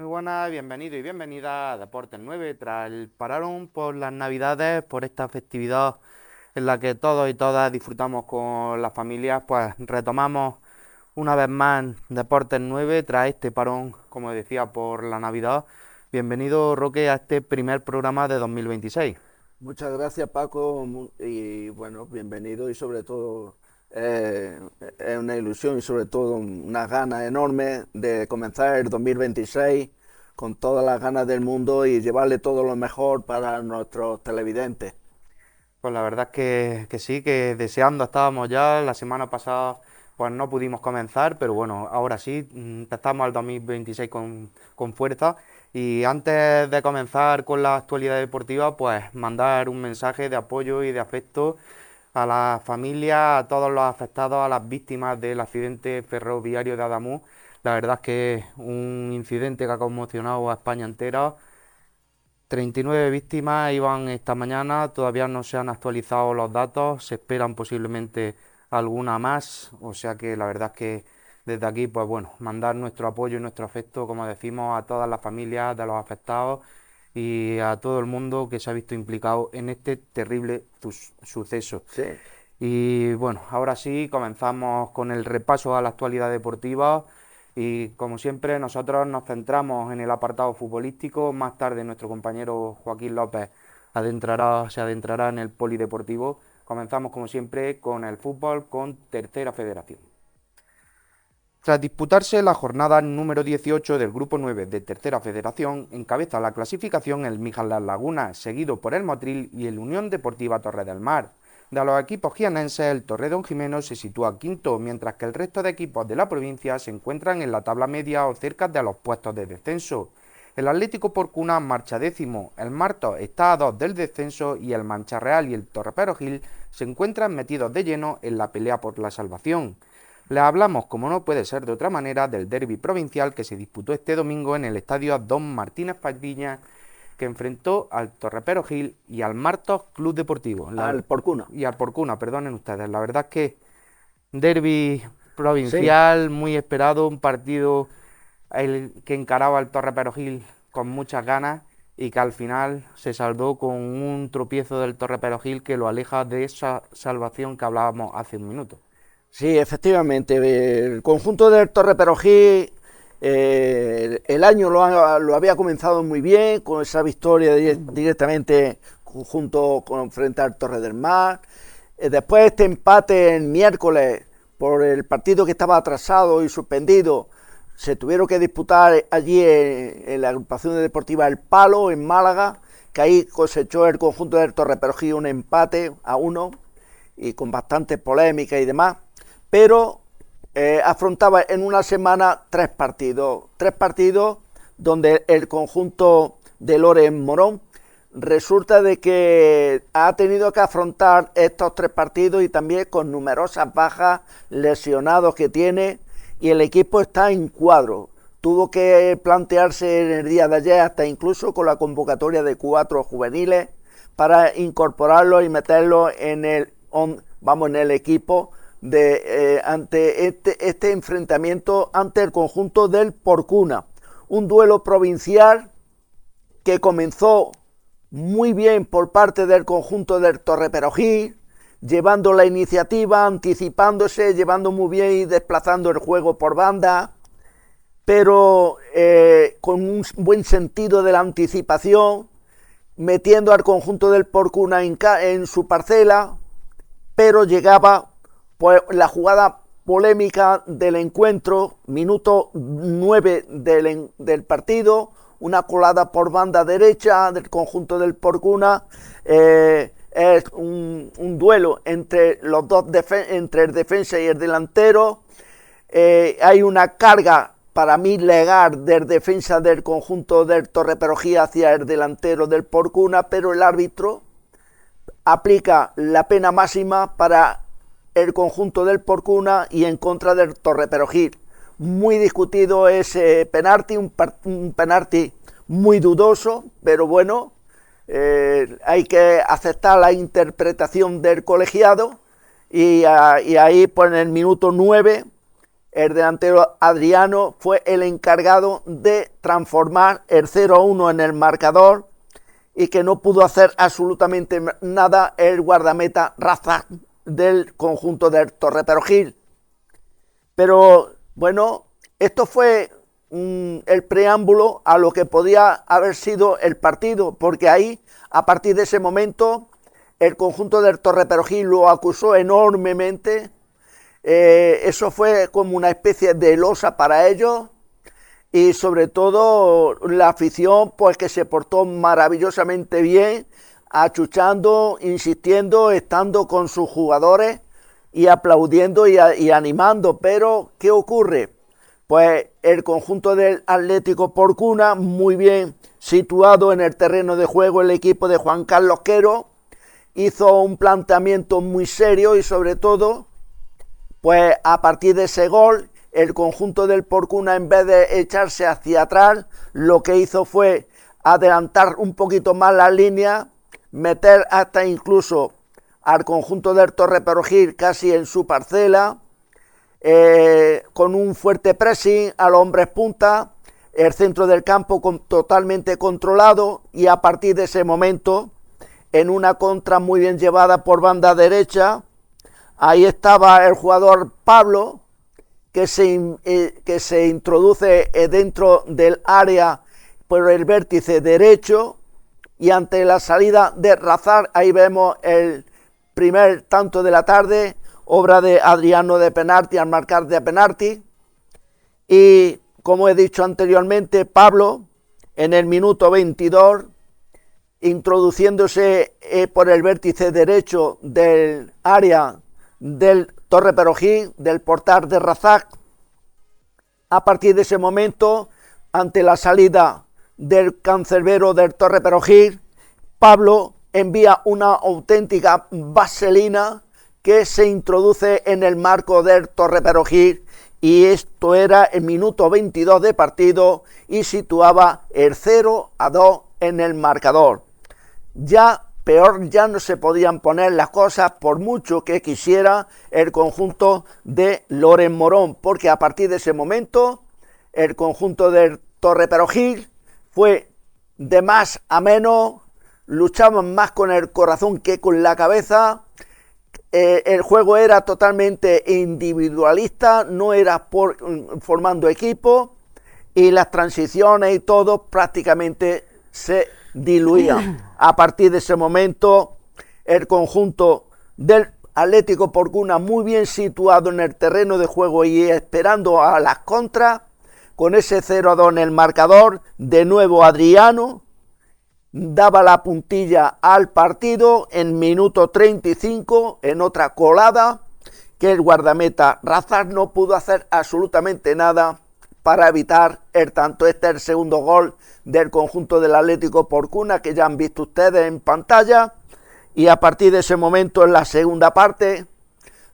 Muy buenas, bienvenido y bienvenida a Deportes 9. Tras el parón por las Navidades, por esta festividad en la que todos y todas disfrutamos con las familias, pues retomamos una vez más Deportes 9 tras este parón, como decía, por la Navidad. Bienvenido, Roque, a este primer programa de 2026. Muchas gracias, Paco, y bueno, bienvenido y sobre todo es una ilusión y sobre todo una gana enorme de comenzar el 2026 con todas las ganas del mundo y llevarle todo lo mejor para nuestros televidentes. Pues la verdad es que sí, que deseando estábamos ya. La semana pasada pues no pudimos comenzar, pero bueno, ahora sí, empezamos el 2026 con fuerza. Y antes de comenzar con la actualidad deportiva, pues mandar un mensaje de apoyo y de afecto a la familia, a todos los afectados, a las víctimas del accidente ferroviario de Adamú. La verdad es que es un incidente que ha conmocionado a España entera. 39 víctimas iban esta mañana, todavía no se han actualizado los datos, se esperan posiblemente alguna más, o sea que la verdad es que desde aquí, pues bueno, mandar nuestro apoyo y nuestro afecto, como decimos, a todas las familias de los afectados y a todo el mundo que se ha visto implicado en este terrible suceso. Sí, Y bueno, ahora sí, comenzamos con el repaso a la actualidad deportiva y como siempre nosotros nos centramos en el apartado futbolístico. Más tarde nuestro compañero Joaquín López se adentrará en el polideportivo. Comenzamos como siempre con el fútbol con Tercera Federación. Tras disputarse la jornada número 18 del Grupo 9 de Tercera Federación, encabeza la clasificación el Mijas Las Lagunas, seguido por el Motril y el Unión Deportiva Torre del Mar. De los equipos jienenses, el Torredón Jimeno se sitúa quinto, mientras que el resto de equipos de la provincia se encuentran en la tabla media o cerca de los puestos de descenso. El Atlético Porcuna marcha décimo, el Martos está a 2 del descenso y el Mancha Real y el Torre Gil se encuentran metidos de lleno en la pelea por la salvación. Le hablamos, como no puede ser de otra manera, del derbi provincial que se disputó este domingo en el estadio Don Martínez Padilla, que enfrentó al Torre Gil y al Martos Club Deportivo. al Porcuna. Y al Porcuna, perdonen ustedes. La verdad es que derbi Sí, provincial, muy esperado, un partido que encaraba al Torre Gil con muchas ganas y que al final se saldó con un tropiezo del Torre Gil que lo aleja de esa salvación que hablábamos hace un minuto. sí, efectivamente. El conjunto del Torre Perojí el año lo había comenzado muy bien, con esa victoria directamente junto con frente al Torre del Mar. Después este empate el miércoles por el partido que estaba atrasado y suspendido, se tuvieron que disputar allí en la agrupación deportiva El Palo, en Málaga, que ahí cosechó el conjunto del Torre Perojí un empate a uno y con bastante polémica y demás, pero afrontaba en una semana tres partidos donde el conjunto de Loren Morón resulta de que ha tenido que afrontar estos tres partidos y también con numerosas bajas, lesionados que tiene, y el equipo está en cuadro. Tuvo que plantearse en el día de ayer hasta incluso con la convocatoria de 4 juveniles para incorporarlos y meterlos en en el equipo ante este enfrentamiento ante el conjunto del Porcuna. Un duelo provincial que comenzó muy bien por parte del conjunto del Torre Perojí, llevando la iniciativa, anticipándose, llevando muy bien y desplazando el juego por banda, pero con un buen sentido de la anticipación, metiendo al conjunto del Porcuna en su parcela, pero llegaba pues la jugada polémica del encuentro, minuto 9 del partido, una colada por banda derecha del conjunto del Porcuna. Es un duelo entre los dos, entre el defensa y el delantero. Hay una carga para mí legal del defensa del conjunto del Torre Perojí hacia el delantero del Porcuna, pero el árbitro aplica la pena máxima para el conjunto del Porcuna y en contra del Torre Perojí. Muy discutido ese penalti, un penalti muy dudoso, pero bueno, hay que aceptar la interpretación del colegiado y ahí pues en el minuto 9 el delantero Adriano fue el encargado de transformar el 0-1 en el marcador y que no pudo hacer absolutamente nada el guardameta Razak del conjunto del Torre Perojil. Pero bueno, esto fue el preámbulo a lo que podía haber sido el partido, porque ahí, a partir de ese momento, el conjunto del Torre Perojil lo acusó enormemente. Eso fue como una especie de losa para ellos, y sobre todo la afición, pues que se portó maravillosamente bien, achuchando, insistiendo, estando con sus jugadores y aplaudiendo y animando. Pero ¿qué ocurre? Pues el conjunto del Atlético Porcuna, muy bien situado en el terreno de juego, el equipo de Juan Carlos Quero, hizo un planteamiento muy serio y sobre todo, pues a partir de ese gol, el conjunto del Porcuna, en vez de echarse hacia atrás, lo que hizo fue adelantar un poquito más la línea, meter hasta incluso al conjunto del Torre Perojil casi en su parcela, con un fuerte pressing a los hombres punta, el centro del campo totalmente controlado, y a partir de ese momento, en una contra muy bien llevada por banda derecha, ahí estaba el jugador Pablo, que se introduce dentro del área por el vértice derecho, y ante la salida de Razak, ahí vemos el primer tanto de la tarde, obra de Adriano de penalti al marcar de penalti. Y como he dicho anteriormente, Pablo en el minuto 22, introduciéndose por el vértice derecho del área del Torre Perojil, del portal de Razak. A partir de ese momento, ante la salida del cancerbero del Torre Perojil, Pablo envía una auténtica vaselina que se introduce en el marco del Torre Perojil, y esto era el minuto 22 de partido y situaba el 0-2 en el marcador. Ya peor ya no se podían poner las cosas, por mucho que quisiera el conjunto de Loren Morón, porque a partir de ese momento el conjunto del Torre Perojil fue de más a menos, luchaban más con el corazón que con la cabeza. El juego era totalmente individualista, no era formando equipo, y las transiciones y todo prácticamente se diluían. A partir de ese momento, el conjunto del Atlético Porcuna, muy bien situado en el terreno de juego y esperando a las contras, con ese 0-2 en el marcador, de nuevo Adriano daba la puntilla al partido en minuto 35, en otra colada que el guardameta Razak no pudo hacer absolutamente nada para evitar el tanto. Este es el segundo gol del conjunto del Atlético Porcuna, que ya han visto ustedes en pantalla, y a partir de ese momento, en la segunda parte,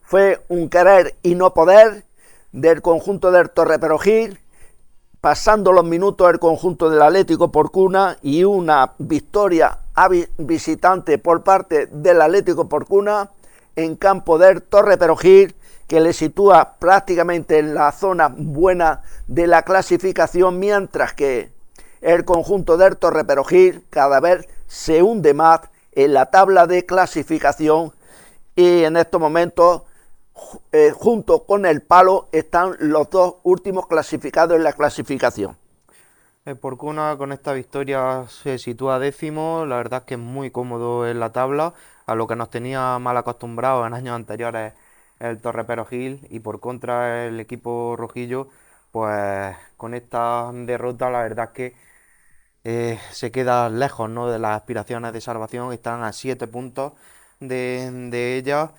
fue un querer y no poder del conjunto del Torre Perojil, pasando los minutos el conjunto del Atlético Porcuna, y una victoria visitante por parte del Atlético Porcuna en campo del Torre Perojil, que le sitúa prácticamente en la zona buena de la clasificación, mientras que el conjunto del Torre Perojil cada vez se hunde más en la tabla de clasificación, y en estos momentos junto con el Palo están los dos últimos clasificados en la clasificación. El Porcuna con esta victoria se sitúa décimo. La verdad es que es muy cómodo en la tabla, a lo que nos tenía mal acostumbrados en años anteriores el Torre Perojil, y por contra el equipo rojillo, pues con esta derrota la verdad es que se queda lejos, ¿no?, de las aspiraciones de salvación. Están a 7 puntos de ellas.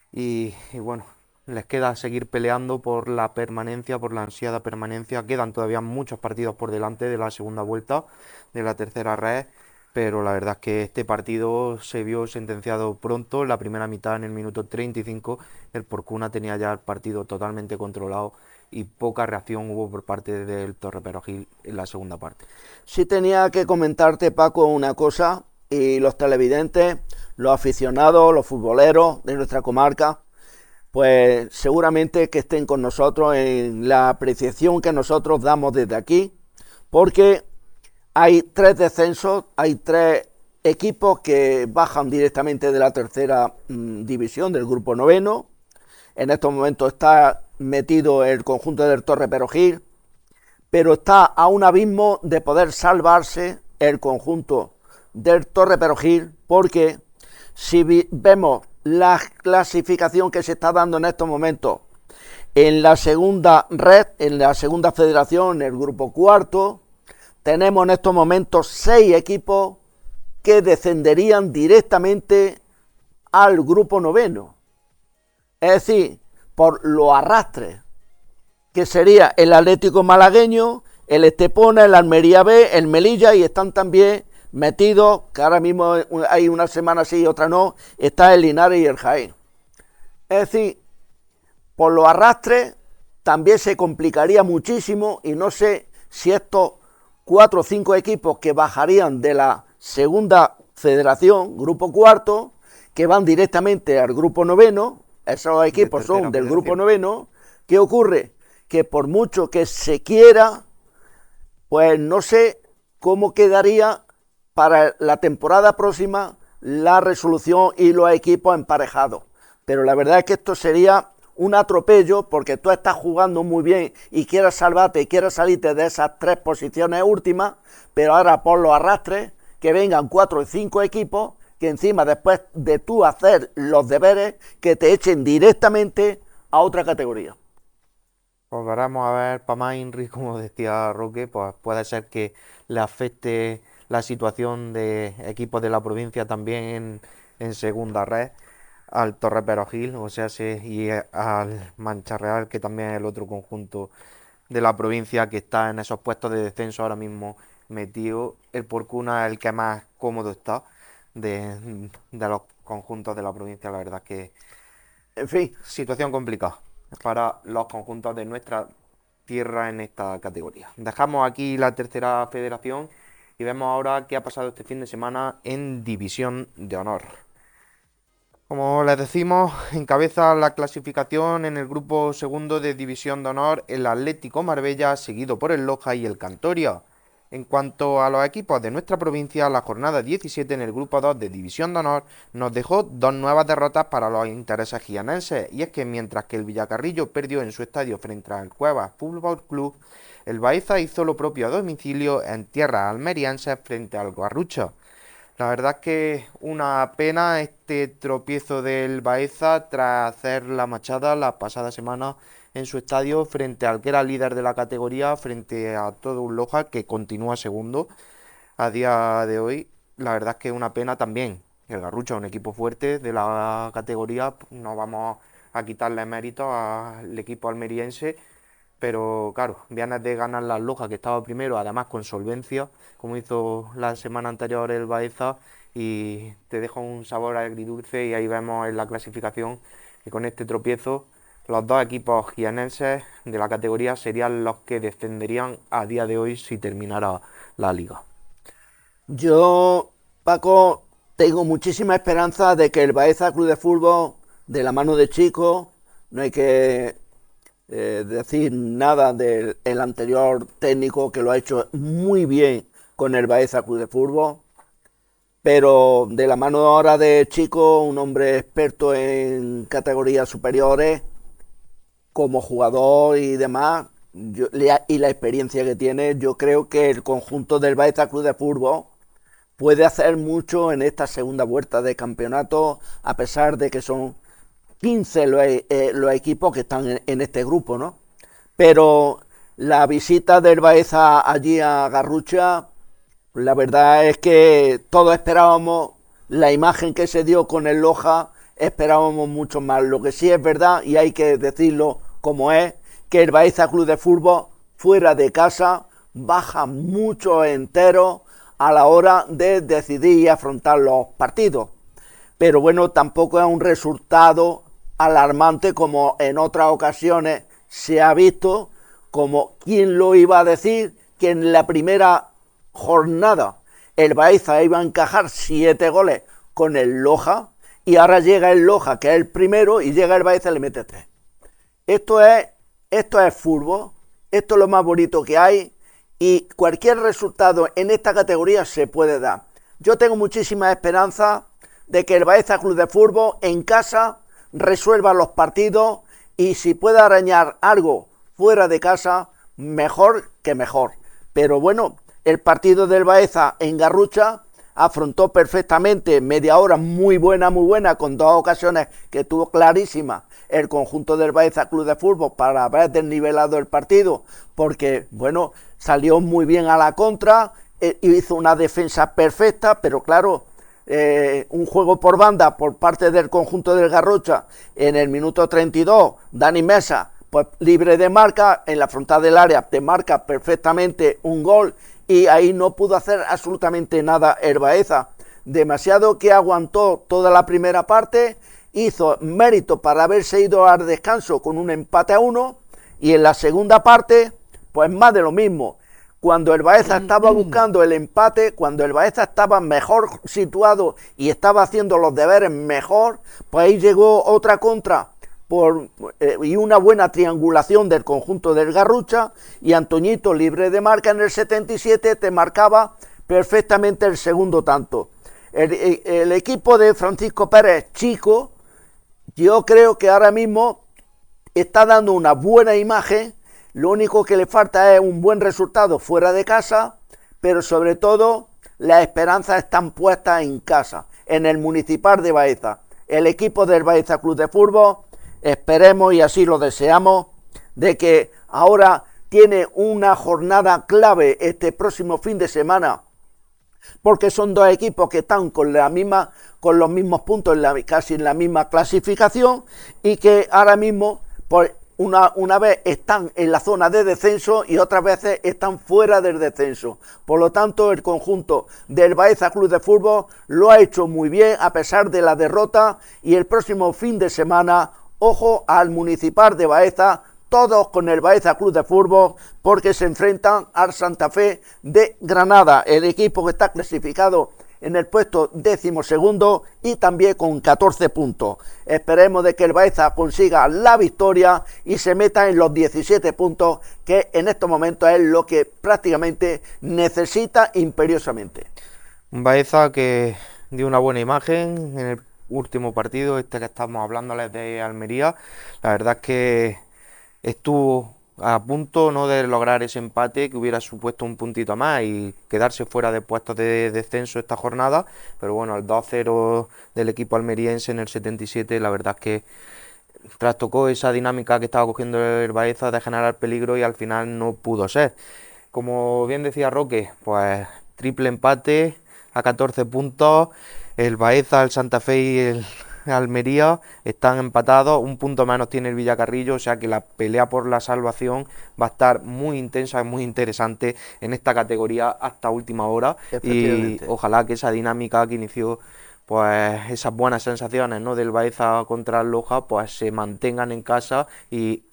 Y bueno, les queda seguir peleando por la permanencia, por la ansiada permanencia. Quedan todavía muchos partidos por delante de la segunda vuelta, de la tercera red, pero la verdad es que este partido se vio sentenciado pronto. En la primera mitad, en el minuto 35, el Porcuna tenía ya el partido totalmente controlado y poca reacción hubo por parte del Torre Perojil en la segunda parte. Sí, tenía que comentarte, Paco, una cosa, y los televidentes, los aficionados, los futboleros de nuestra comarca, pues seguramente que estén con nosotros en la apreciación que nosotros damos desde aquí, porque hay 3 descensos, hay 3 equipos que bajan directamente de la tercera división del grupo noveno. En estos momentos está metido el conjunto del Torre Perogil, pero está a un abismo de poder salvarse el conjunto del Torre Perogil, porque si vemos la clasificación que se está dando en estos momentos en la segunda red, en la segunda federación, en el grupo cuarto, tenemos en estos momentos 6 equipos que descenderían directamente al grupo noveno. Es decir, por los arrastres, que sería el Atlético Malagueño, el Estepona, el Almería B, el Melilla, y están también metidos, que ahora mismo hay una semana sí y otra no, está el Linares y el Jaén. Es decir, por los arrastres también se complicaría muchísimo, y no sé si estos 4 o 5 equipos que bajarían de la segunda federación, grupo cuarto, que van directamente al grupo noveno, esos equipos son del grupo noveno. ¿Qué ocurre? Que por mucho que se quiera, pues no sé cómo quedaría para la temporada próxima la resolución y los equipos emparejados. Pero la verdad es que esto sería un atropello, porque tú estás jugando muy bien y quieres salvarte y quieres salirte de esas 3 posiciones últimas, pero ahora por los arrastres, que vengan 4 o 5 equipos, que encima después de tú hacer los deberes, que te echen directamente a otra categoría. Pues veremos a ver, para más Inri, como decía Roque, pues puede ser que le afecte la situación de equipos de la provincia también en segunda red, al Torre Perogil, o sea, y al Mancha Real, que también es el otro conjunto de la provincia que está en esos puestos de descenso ahora mismo metido. El Porcuna es el que más cómodo está de los conjuntos de la provincia, la verdad que, en fin, situación complicada para los conjuntos de nuestra tierra en esta categoría. Dejamos aquí la tercera federación y vemos ahora qué ha pasado este fin de semana en División de Honor. Como les decimos, encabeza la clasificación en el grupo segundo de División de Honor el Atlético Marbella, seguido por el Loja y el Cantoria. En cuanto a los equipos de nuestra provincia, la jornada 17 en el grupo 2 de División de Honor nos dejó 2 nuevas derrotas para los intereses jienenses, y es que mientras que el Villacarrillo perdió en su estadio frente al Cuevas Fútbol Club, el Baeza hizo lo propio a domicilio en tierras almerienses frente al Guarrucha. La verdad es que una pena este tropiezo del Baeza tras hacer la machada la pasada semana en su estadio frente al que era líder de la categoría, frente a todo un Loja que continúa segundo a día de hoy. La verdad es que una pena también. El Garrucha es un equipo fuerte de la categoría, no vamos a quitarle mérito al equipo almeriense, pero claro, vienes de ganar las Lojas, que estaba primero, además con solvencia, como hizo la semana anterior el Baeza, y te deja un sabor agridulce, y ahí vemos en la clasificación que con este tropiezo los 2 equipos jienenses de la categoría serían los que descenderían a día de hoy si terminara la liga. Yo, Paco, tengo muchísima esperanza de que el Baeza Club de Fútbol, de la mano de Chico, no hay que decir nada del anterior técnico, que lo ha hecho muy bien con el Baeza Club de Fútbol, pero de la mano ahora de Chico, un hombre experto en categorías superiores, como jugador y demás, y la experiencia que tiene, yo creo que el conjunto del Baeza Club de Fútbol puede hacer mucho en esta segunda vuelta de campeonato, a pesar de que son 15 los equipos que están en este grupo, ¿no? Pero la visita del Baeza allí a Garrucha, la verdad es que todos esperábamos la imagen que se dio con el Loja, esperábamos mucho más. Lo que sí es verdad, y hay que decirlo como es, que el Baeza Club de Fútbol fuera de casa baja mucho entero a la hora de decidir y afrontar los partidos. Pero bueno, tampoco es un resultado alarmante como en otras ocasiones se ha visto, como quién lo iba a decir, que en la primera jornada el Baeza iba a encajar 7 goles con el Loja, y ahora llega el Loja, que es el primero, y llega el Baeza y le mete 3. Esto es fútbol, esto es lo más bonito que hay, y cualquier resultado en esta categoría se puede dar. Yo tengo muchísima esperanza de que el Baeza Club de Fútbol en casa resuelva los partidos, y si puede arañar algo fuera de casa, mejor que mejor. Pero bueno, el partido del Baeza en Garrucha afrontó perfectamente media hora muy buena, con 2 ocasiones que tuvo clarísimas el conjunto del Baeza Club de Fútbol para haber desnivelado el partido, porque bueno, salió muy bien a la contra, hizo una defensa perfecta, pero claro, un juego por banda por parte del conjunto del Garrucha en el minuto 32, Dani Mesa, pues libre de marca, en la frontal del área te marca perfectamente un gol, y ahí no pudo hacer absolutamente nada el Baeza. Demasiado que aguantó toda la primera parte, hizo mérito para haberse ido al descanso con un empate a 1, y en la segunda parte, pues más de lo mismo. Cuando el Baeza estaba buscando el empate, cuando el Baeza estaba mejor situado y estaba haciendo los deberes mejor, pues ahí llegó otra contra y una buena triangulación del conjunto del Garrucha, y Antoñito, libre de marca en el 77, te marcaba perfectamente el segundo tanto. El equipo de Francisco Pérez Chico, yo creo que ahora mismo está dando una buena imagen. Lo único que le falta es un buen resultado fuera de casa, pero sobre todo las esperanzas están puestas en casa, en el Municipal de Baeza. El equipo del Baeza Club de Fútbol, esperemos y así lo deseamos, de que ahora tiene una jornada clave este próximo fin de semana, porque son 2 equipos que están con los mismos puntos, casi en la misma clasificación, y que ahora mismo, pues una vez están en la zona de descenso y otras veces están fuera del descenso. Por lo tanto, el conjunto del Baeza Club de Fútbol lo ha hecho muy bien a pesar de la derrota, y el próximo fin de semana, ojo al Municipal de Baeza, todos con el Baeza Club de Fútbol, porque se enfrentan al Santa Fe de Granada, el equipo que está clasificado en el puesto 12º y también con 14 puntos. Esperemos de que el Baeza consiga la victoria y se meta en los 17 puntos, que en estos momentos es lo que prácticamente necesita imperiosamente. Un Baeza que dio una buena imagen en el último partido, que estamos hablándoles de Almería. La verdad es que estuvo a punto, ¿no?, de lograr ese empate que hubiera supuesto un puntito más y quedarse fuera de puestos de descenso esta jornada, pero bueno, el 2-0 del equipo almeriense en el 77, la verdad es que trastocó esa dinámica que estaba cogiendo el Baeza de generar peligro y al final no pudo ser. Como bien decía Roque, pues triple empate a 14 puntos, el Baeza, el Santa Fe y el Almería están empatados, un punto menos tiene el Villacarrillo, o sea que la pelea por la salvación va a estar muy intensa y muy interesante en esta categoría hasta última hora, y ojalá que esa dinámica que inició, pues esas buenas sensaciones, ¿no?, del Baeza contra el Loja, pues se mantengan en casa y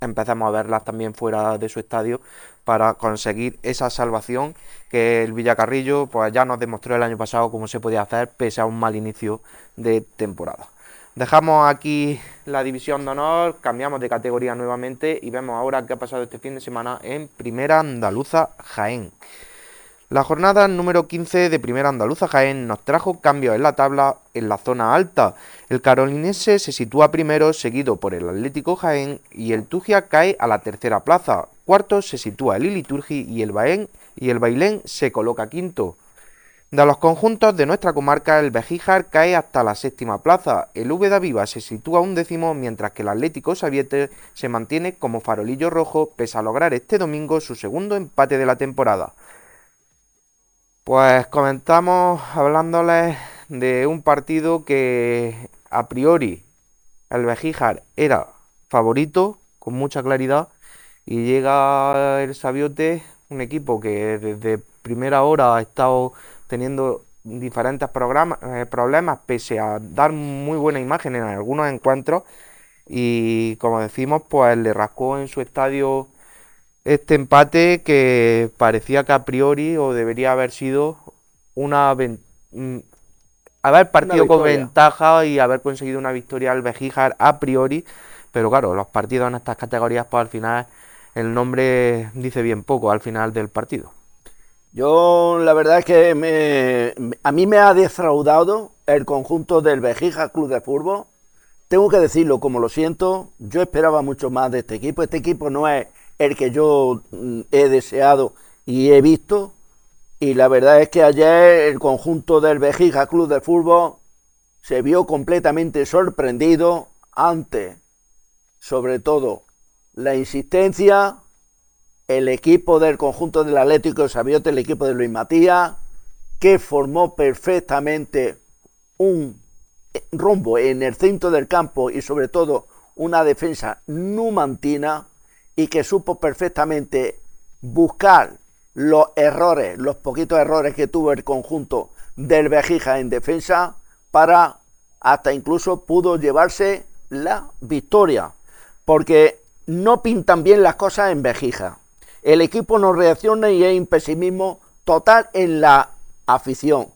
empecemos a verlas también fuera de su estadio para conseguir esa salvación que el Villacarrillo pues ya nos demostró el año pasado cómo se podía hacer pese a un mal inicio de temporada. Dejamos aquí la división de honor, cambiamos de categoría nuevamente y vemos ahora qué ha pasado este fin de semana en Primera Andaluza Jaén. La jornada número 15 de Primera Andaluza Jaén nos trajo cambios en la tabla en la zona alta. El Carolinense se sitúa primero, seguido por el Atlético Jaén, y el Tugia cae a la tercera plaza. Cuarto se sitúa el Iliturgi y el Bailén se coloca quinto. De los conjuntos de nuestra comarca, el Begíjar cae hasta la séptima plaza. El Úbeda Viva se sitúa 11º, mientras que el Atlético Sabiete se mantiene como farolillo rojo, pese a lograr este domingo su segundo empate de la temporada. Pues comentamos hablándoles de un partido que a priori el Begíjar era favorito con mucha claridad, y llega el Sabiote, un equipo que desde primera hora ha estado teniendo diferentes problemas pese a dar muy buena imagen en algunos encuentros, y como decimos, pues le rascó en su estadio este empate que parecía que a priori o debería haber sido una haber partido con ventaja y haber conseguido una victoria al Bejíjar a priori, pero claro, los partidos en estas categorías, pues al final el nombre dice bien poco al final del partido. Yo la verdad es que a mí me ha defraudado el conjunto del Bejíjar Club de Fútbol. Tengo que decirlo como lo siento, yo esperaba mucho más de este equipo. Este equipo no es el que yo he deseado y he visto. Y la verdad es que ayer el conjunto del Bejíjar Club de Fútbol se vio completamente sorprendido ante, sobre todo, la insistencia, el equipo del conjunto del Atlético de Sabiote, el equipo de Luis Matías, que formó perfectamente un rombo en el centro del campo y sobre todo una defensa numantina y que supo perfectamente buscar los errores, los poquitos errores que tuvo el conjunto del Bejíjar en defensa para hasta incluso pudo llevarse la victoria, porque no pintan bien las cosas en Bejíjar. El equipo no reacciona y hay un pesimismo total en la afición.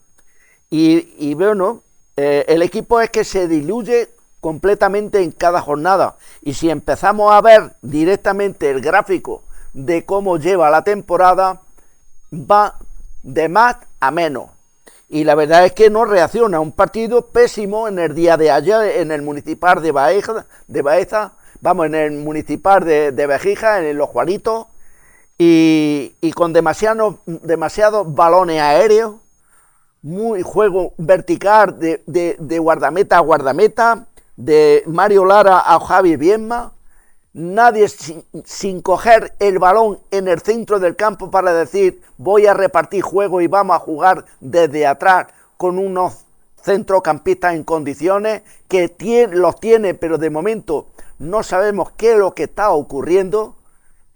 Y bueno, el equipo es que se diluye completamente en cada jornada. Y si empezamos a ver directamente el gráfico de cómo lleva la temporada, va de más a menos. Y la verdad es que no reacciona. Un partido pésimo en el día de ayer en el municipal de Baeza, en el municipal de Bejíjar, en Los Juanitos, y con demasiados balones aéreos, muy juego vertical de guardameta a guardameta, de Mario Lara a Javi Viedma, nadie sin coger el balón en el centro del campo para decir voy a repartir juego y vamos a jugar desde atrás con unos centrocampistas en condiciones que los tiene, pero de momento no sabemos qué es lo que está ocurriendo.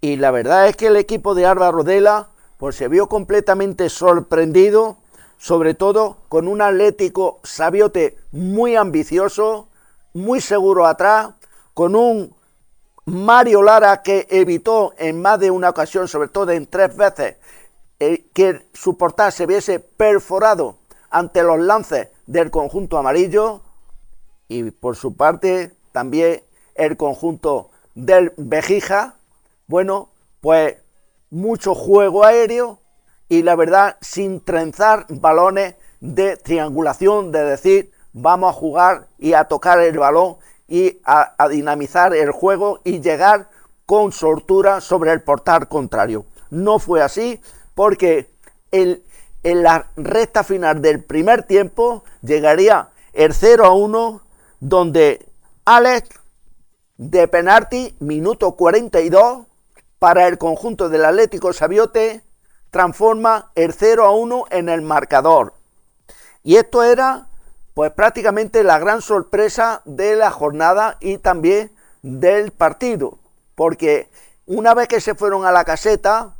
Y la verdad es que el equipo de Alba Rodela pues se vio completamente sorprendido, sobre todo con un Atlético Sabiote muy ambicioso, muy seguro atrás, con un Mario Lara que evitó en más de una ocasión, sobre todo en 3 veces, que su portal se viese perforado ante los lances del conjunto amarillo. Y por su parte también el conjunto del Bejíjar, bueno, pues mucho juego aéreo y la verdad sin trenzar balones de triangulación, de decir vamos a jugar y a tocar el balón y a dinamizar el juego y llegar con soltura sobre el portal contrario. No fue así porque en la recta final del primer tiempo llegaría el 0-1 donde Alex de penalti, minuto 42, para el conjunto del Atlético Sabiote, transforma el 0-1 en el marcador. Y esto era pues prácticamente la gran sorpresa de la jornada y también del partido, porque una vez que se fueron a la caseta,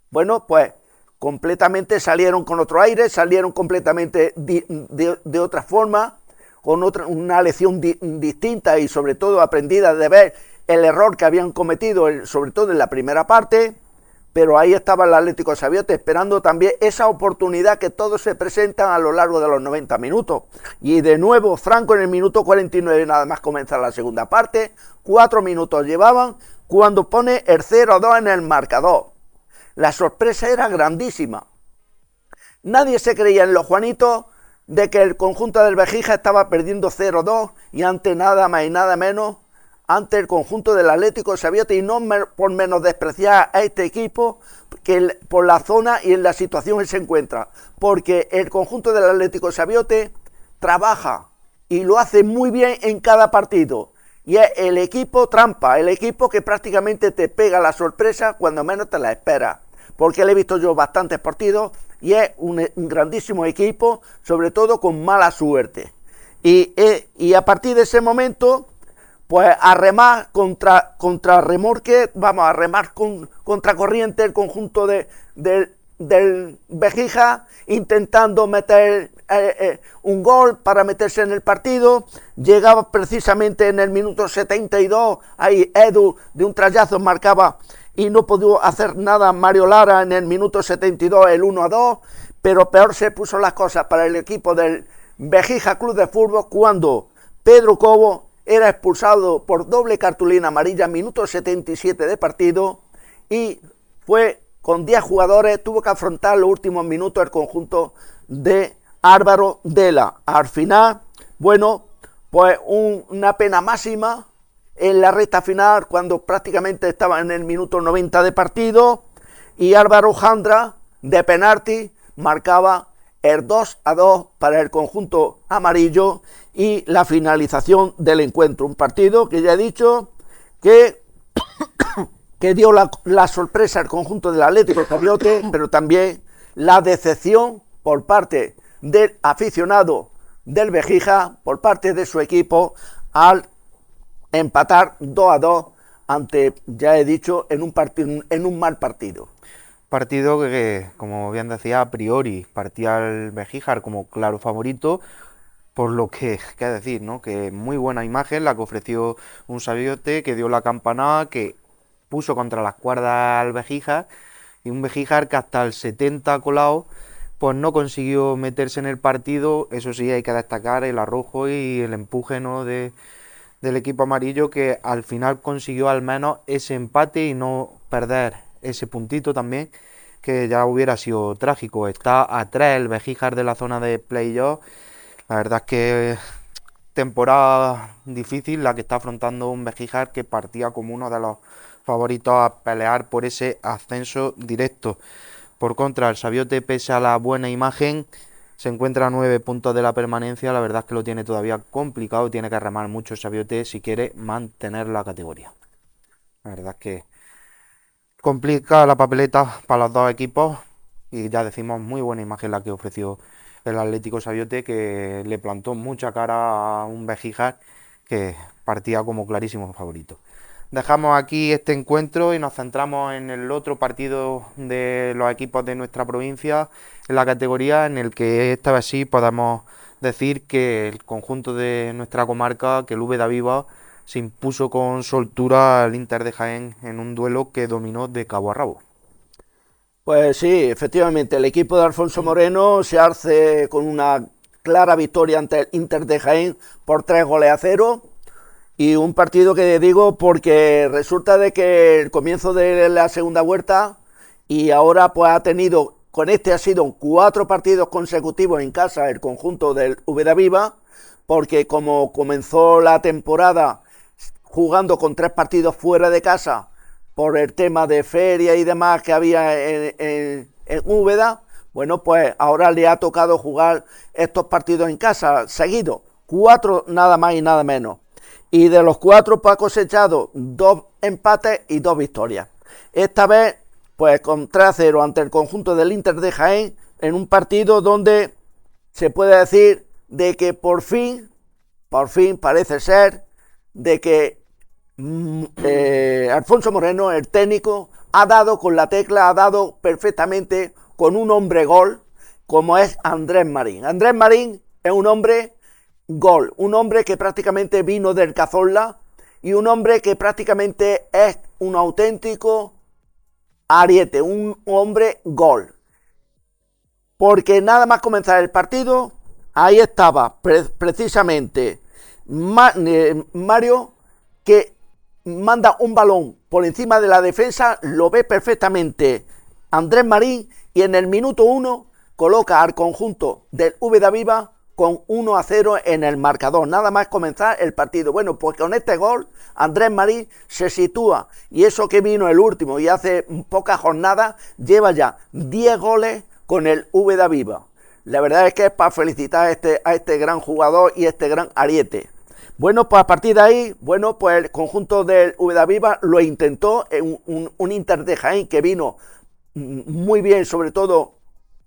bueno, pues completamente salieron con otro aire, salieron completamente de otra forma, con una lección distinta y sobre todo aprendida de ver el error que habían cometido, sobre todo en la primera parte. Pero ahí estaba el Atlético Sabiote esperando también esa oportunidad que todos se presentan a lo largo de los 90 minutos. Y de nuevo Franco en el minuto 49, nada más comenzar la segunda parte, 4 minutos llevaban cuando pone el 0-2 en el marcador. La sorpresa era grandísima. Nadie se creía en Los Juanitos de que el conjunto del Bejíjar estaba perdiendo 0-2 y ante nada más y nada menos ante el conjunto del Atlético Sabiote, y no por menos despreciar a este equipo que por la zona y en la situación que se encuentra, porque el conjunto del Atlético Sabiote trabaja y lo hace muy bien en cada partido, y es el equipo trampa, el equipo que prácticamente te pega la sorpresa cuando menos te la esperas, porque le he visto yo bastantes partidos y es un grandísimo equipo, sobre todo con mala suerte, y a partir de ese momento pues a remar contra remorque, vamos a remar contra corriente el conjunto del Bejíjar, intentando meter un gol para meterse en el partido. Llegaba precisamente en el minuto 72, ahí Edu de un trayazo marcaba y no pudo hacer nada Mario Lara en el minuto 72, el 1-2, pero peor se puso las cosas para el equipo del Béjica Club de Fútbol cuando Pedro Cobo era expulsado por doble cartulina amarilla, minuto 77 de partido, y fue con 10 jugadores, tuvo que afrontar los últimos minutos el conjunto de Álvaro Dela. Al final, bueno, pues una pena máxima en la recta final, cuando prácticamente estaba en el minuto 90 de partido, y Álvaro Jandra, de penalti, marcaba el 2-2 para el conjunto amarillo y la finalización del encuentro. Un partido que ya he dicho que dio la sorpresa al conjunto del Atlético Sabiote, pero también la decepción por parte del aficionado del Béjica, por parte de su equipo, al empatar 2-2 ante, ya he dicho, en un mal partido. Partido que, como bien decía, a priori partía el Béjica como claro favorito, por lo que, qué decir, ¿no? Que muy buena imagen la que ofreció un Sabiote, que dio la campanada, que puso contra las cuerdas al Béjica, y un Béjica que hasta el 70 colado, pues no consiguió meterse en el partido. Eso sí, hay que destacar el arrojo y el empuje, ¿no?, del equipo amarillo, que al final consiguió al menos ese empate y no perder ese puntito también, que ya hubiera sido trágico. Está a 3 el Béjica de la zona de playoff. La verdad es que temporada difícil la que está afrontando un Béjica que partía como uno de los favoritos a pelear por ese ascenso directo. Por contra, el Sabiote, pese a la buena imagen, se encuentra a 9 puntos de la permanencia. La verdad es que lo tiene todavía complicado, tiene que remar mucho el Sabiote si quiere mantener la categoría. La verdad es que complica la papeleta para los dos equipos, y ya decimos, muy buena imagen la que ofreció el Atlético Sabiote, que le plantó mucha cara a un Béjica que partía como clarísimo favorito. Dejamos aquí este encuentro y nos centramos en el otro partido de los equipos de nuestra provincia, en la categoría, en el que esta vez sí podemos decir que el conjunto de nuestra comarca, que el Úbeda Viva, se impuso con soltura al Inter de Jaén en un duelo que dominó de cabo a rabo. Pues sí, efectivamente, el equipo de Alfonso Moreno se hace con una clara victoria ante el Inter de Jaén por 3-0, y un partido que digo porque resulta de que el comienzo de la segunda vuelta, y ahora pues ha tenido, con este ha sido 4 partidos consecutivos en casa el conjunto del Úbeda Viva, porque como comenzó la temporada jugando con 3 partidos fuera de casa, por el tema de feria y demás que había en Úbeda, bueno, pues ahora le ha tocado jugar estos partidos en casa seguidos, 4 nada más y nada menos. Y de los 4 pues ha cosechado 2 empates y 2 victorias. Esta vez, pues con 3-0 ante el conjunto del Inter de Jaén, en un partido donde se puede decir de que por fin parece ser de que Alfonso Moreno, el técnico, ha dado con la tecla, ha dado perfectamente con un hombre gol, como es Andrés Marín. Andrés Marín es un hombre gol, un hombre que prácticamente vino del Cazorla, y un hombre que prácticamente es un auténtico ariete, un hombre gol. Porque nada más comenzar el partido, ahí estaba precisamente Mario, que manda un balón por encima de la defensa, lo ve perfectamente Andrés Marín, y en el minuto 1 coloca al conjunto del Úbeda Viva con 1-0 en el marcador, nada más comenzar el partido. Bueno, pues con este gol Andrés Marín se sitúa, y eso que vino el último y hace pocas jornadas, lleva ya 10 goles con el Úbeda Viva. La verdad es que es para felicitar a este gran jugador y este gran ariete. Bueno, pues a partir de ahí, bueno, pues el conjunto del Úbeda Viva lo intentó, un Inter de Jaén que vino muy bien, sobre todo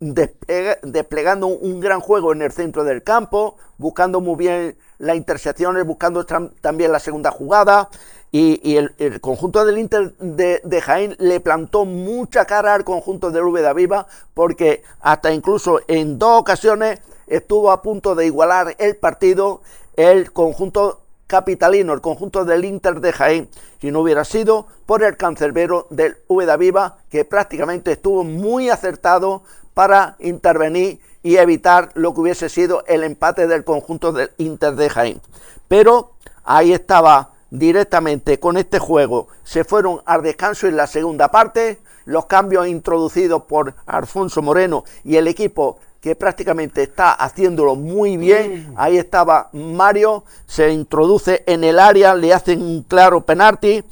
desplegando un gran juego en el centro del campo, buscando muy bien las intersecciones, buscando también la segunda jugada, y el conjunto del Inter de Jaén le plantó mucha cara al conjunto del Úbeda Viva, porque hasta incluso en 2 ocasiones estuvo a punto de igualar el partido el conjunto capitalino, el conjunto del Inter de Jaén, si no hubiera sido por el cancerbero del Úbeda Viva, que prácticamente estuvo muy acertado para intervenir y evitar lo que hubiese sido el empate del conjunto del Inter de Jaén. Pero ahí estaba directamente con este juego, se fueron al descanso en la segunda parte, los cambios introducidos por Alfonso Moreno y el equipo que prácticamente está haciéndolo muy bien. Ahí estaba Mario, se introduce en el área, le hacen un claro penalti,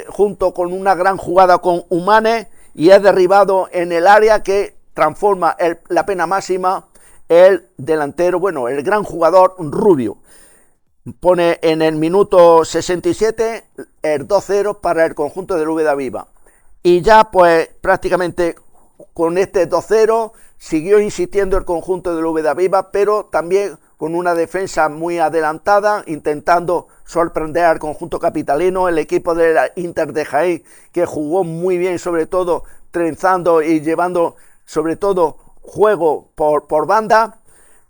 junto con una gran jugada con Humane, y es derribado en el área, que transforma la pena máxima el delantero, bueno, el gran jugador Rubio. Pone en el minuto 67 el 2-0 para el conjunto del Úbeda Viva. Y ya pues prácticamente con este 2-0 siguió insistiendo el conjunto del Úbeda Viva, pero también con una defensa muy adelantada, intentando sorprender al conjunto capitalino. El equipo de la Inter de Jaén, que jugó muy bien, sobre todo trenzando y llevando sobre todo juego por banda,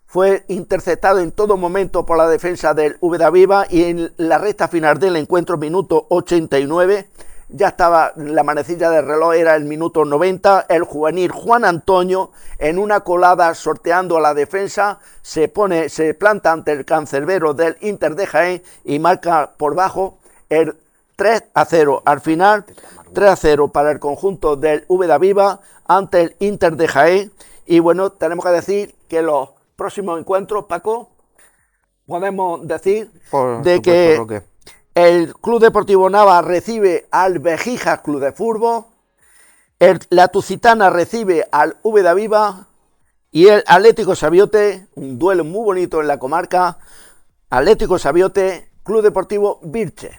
fue interceptado en todo momento por la defensa del Úbeda Viva, y en la recta final del encuentro, minuto 89, ya estaba la manecilla del reloj, era el minuto 90, el juvenil Juan Antonio, en una colada sorteando a la defensa, se planta ante el cancerbero del Inter de Jaén y marca por bajo el 3-0. Al final, 3-0 para el conjunto del Úbeda Viva ante el Inter de Jaén. Y bueno, tenemos que decir que los próximos encuentros, Paco, podemos decir de que Roque, el Club Deportivo Nava recibe al Vejijas Club de Fútbol, la Tucitana recibe al Úbeda Viva, y el Atlético Sabiote, un duelo muy bonito en la comarca, Atlético Sabiote, Club Deportivo Birche.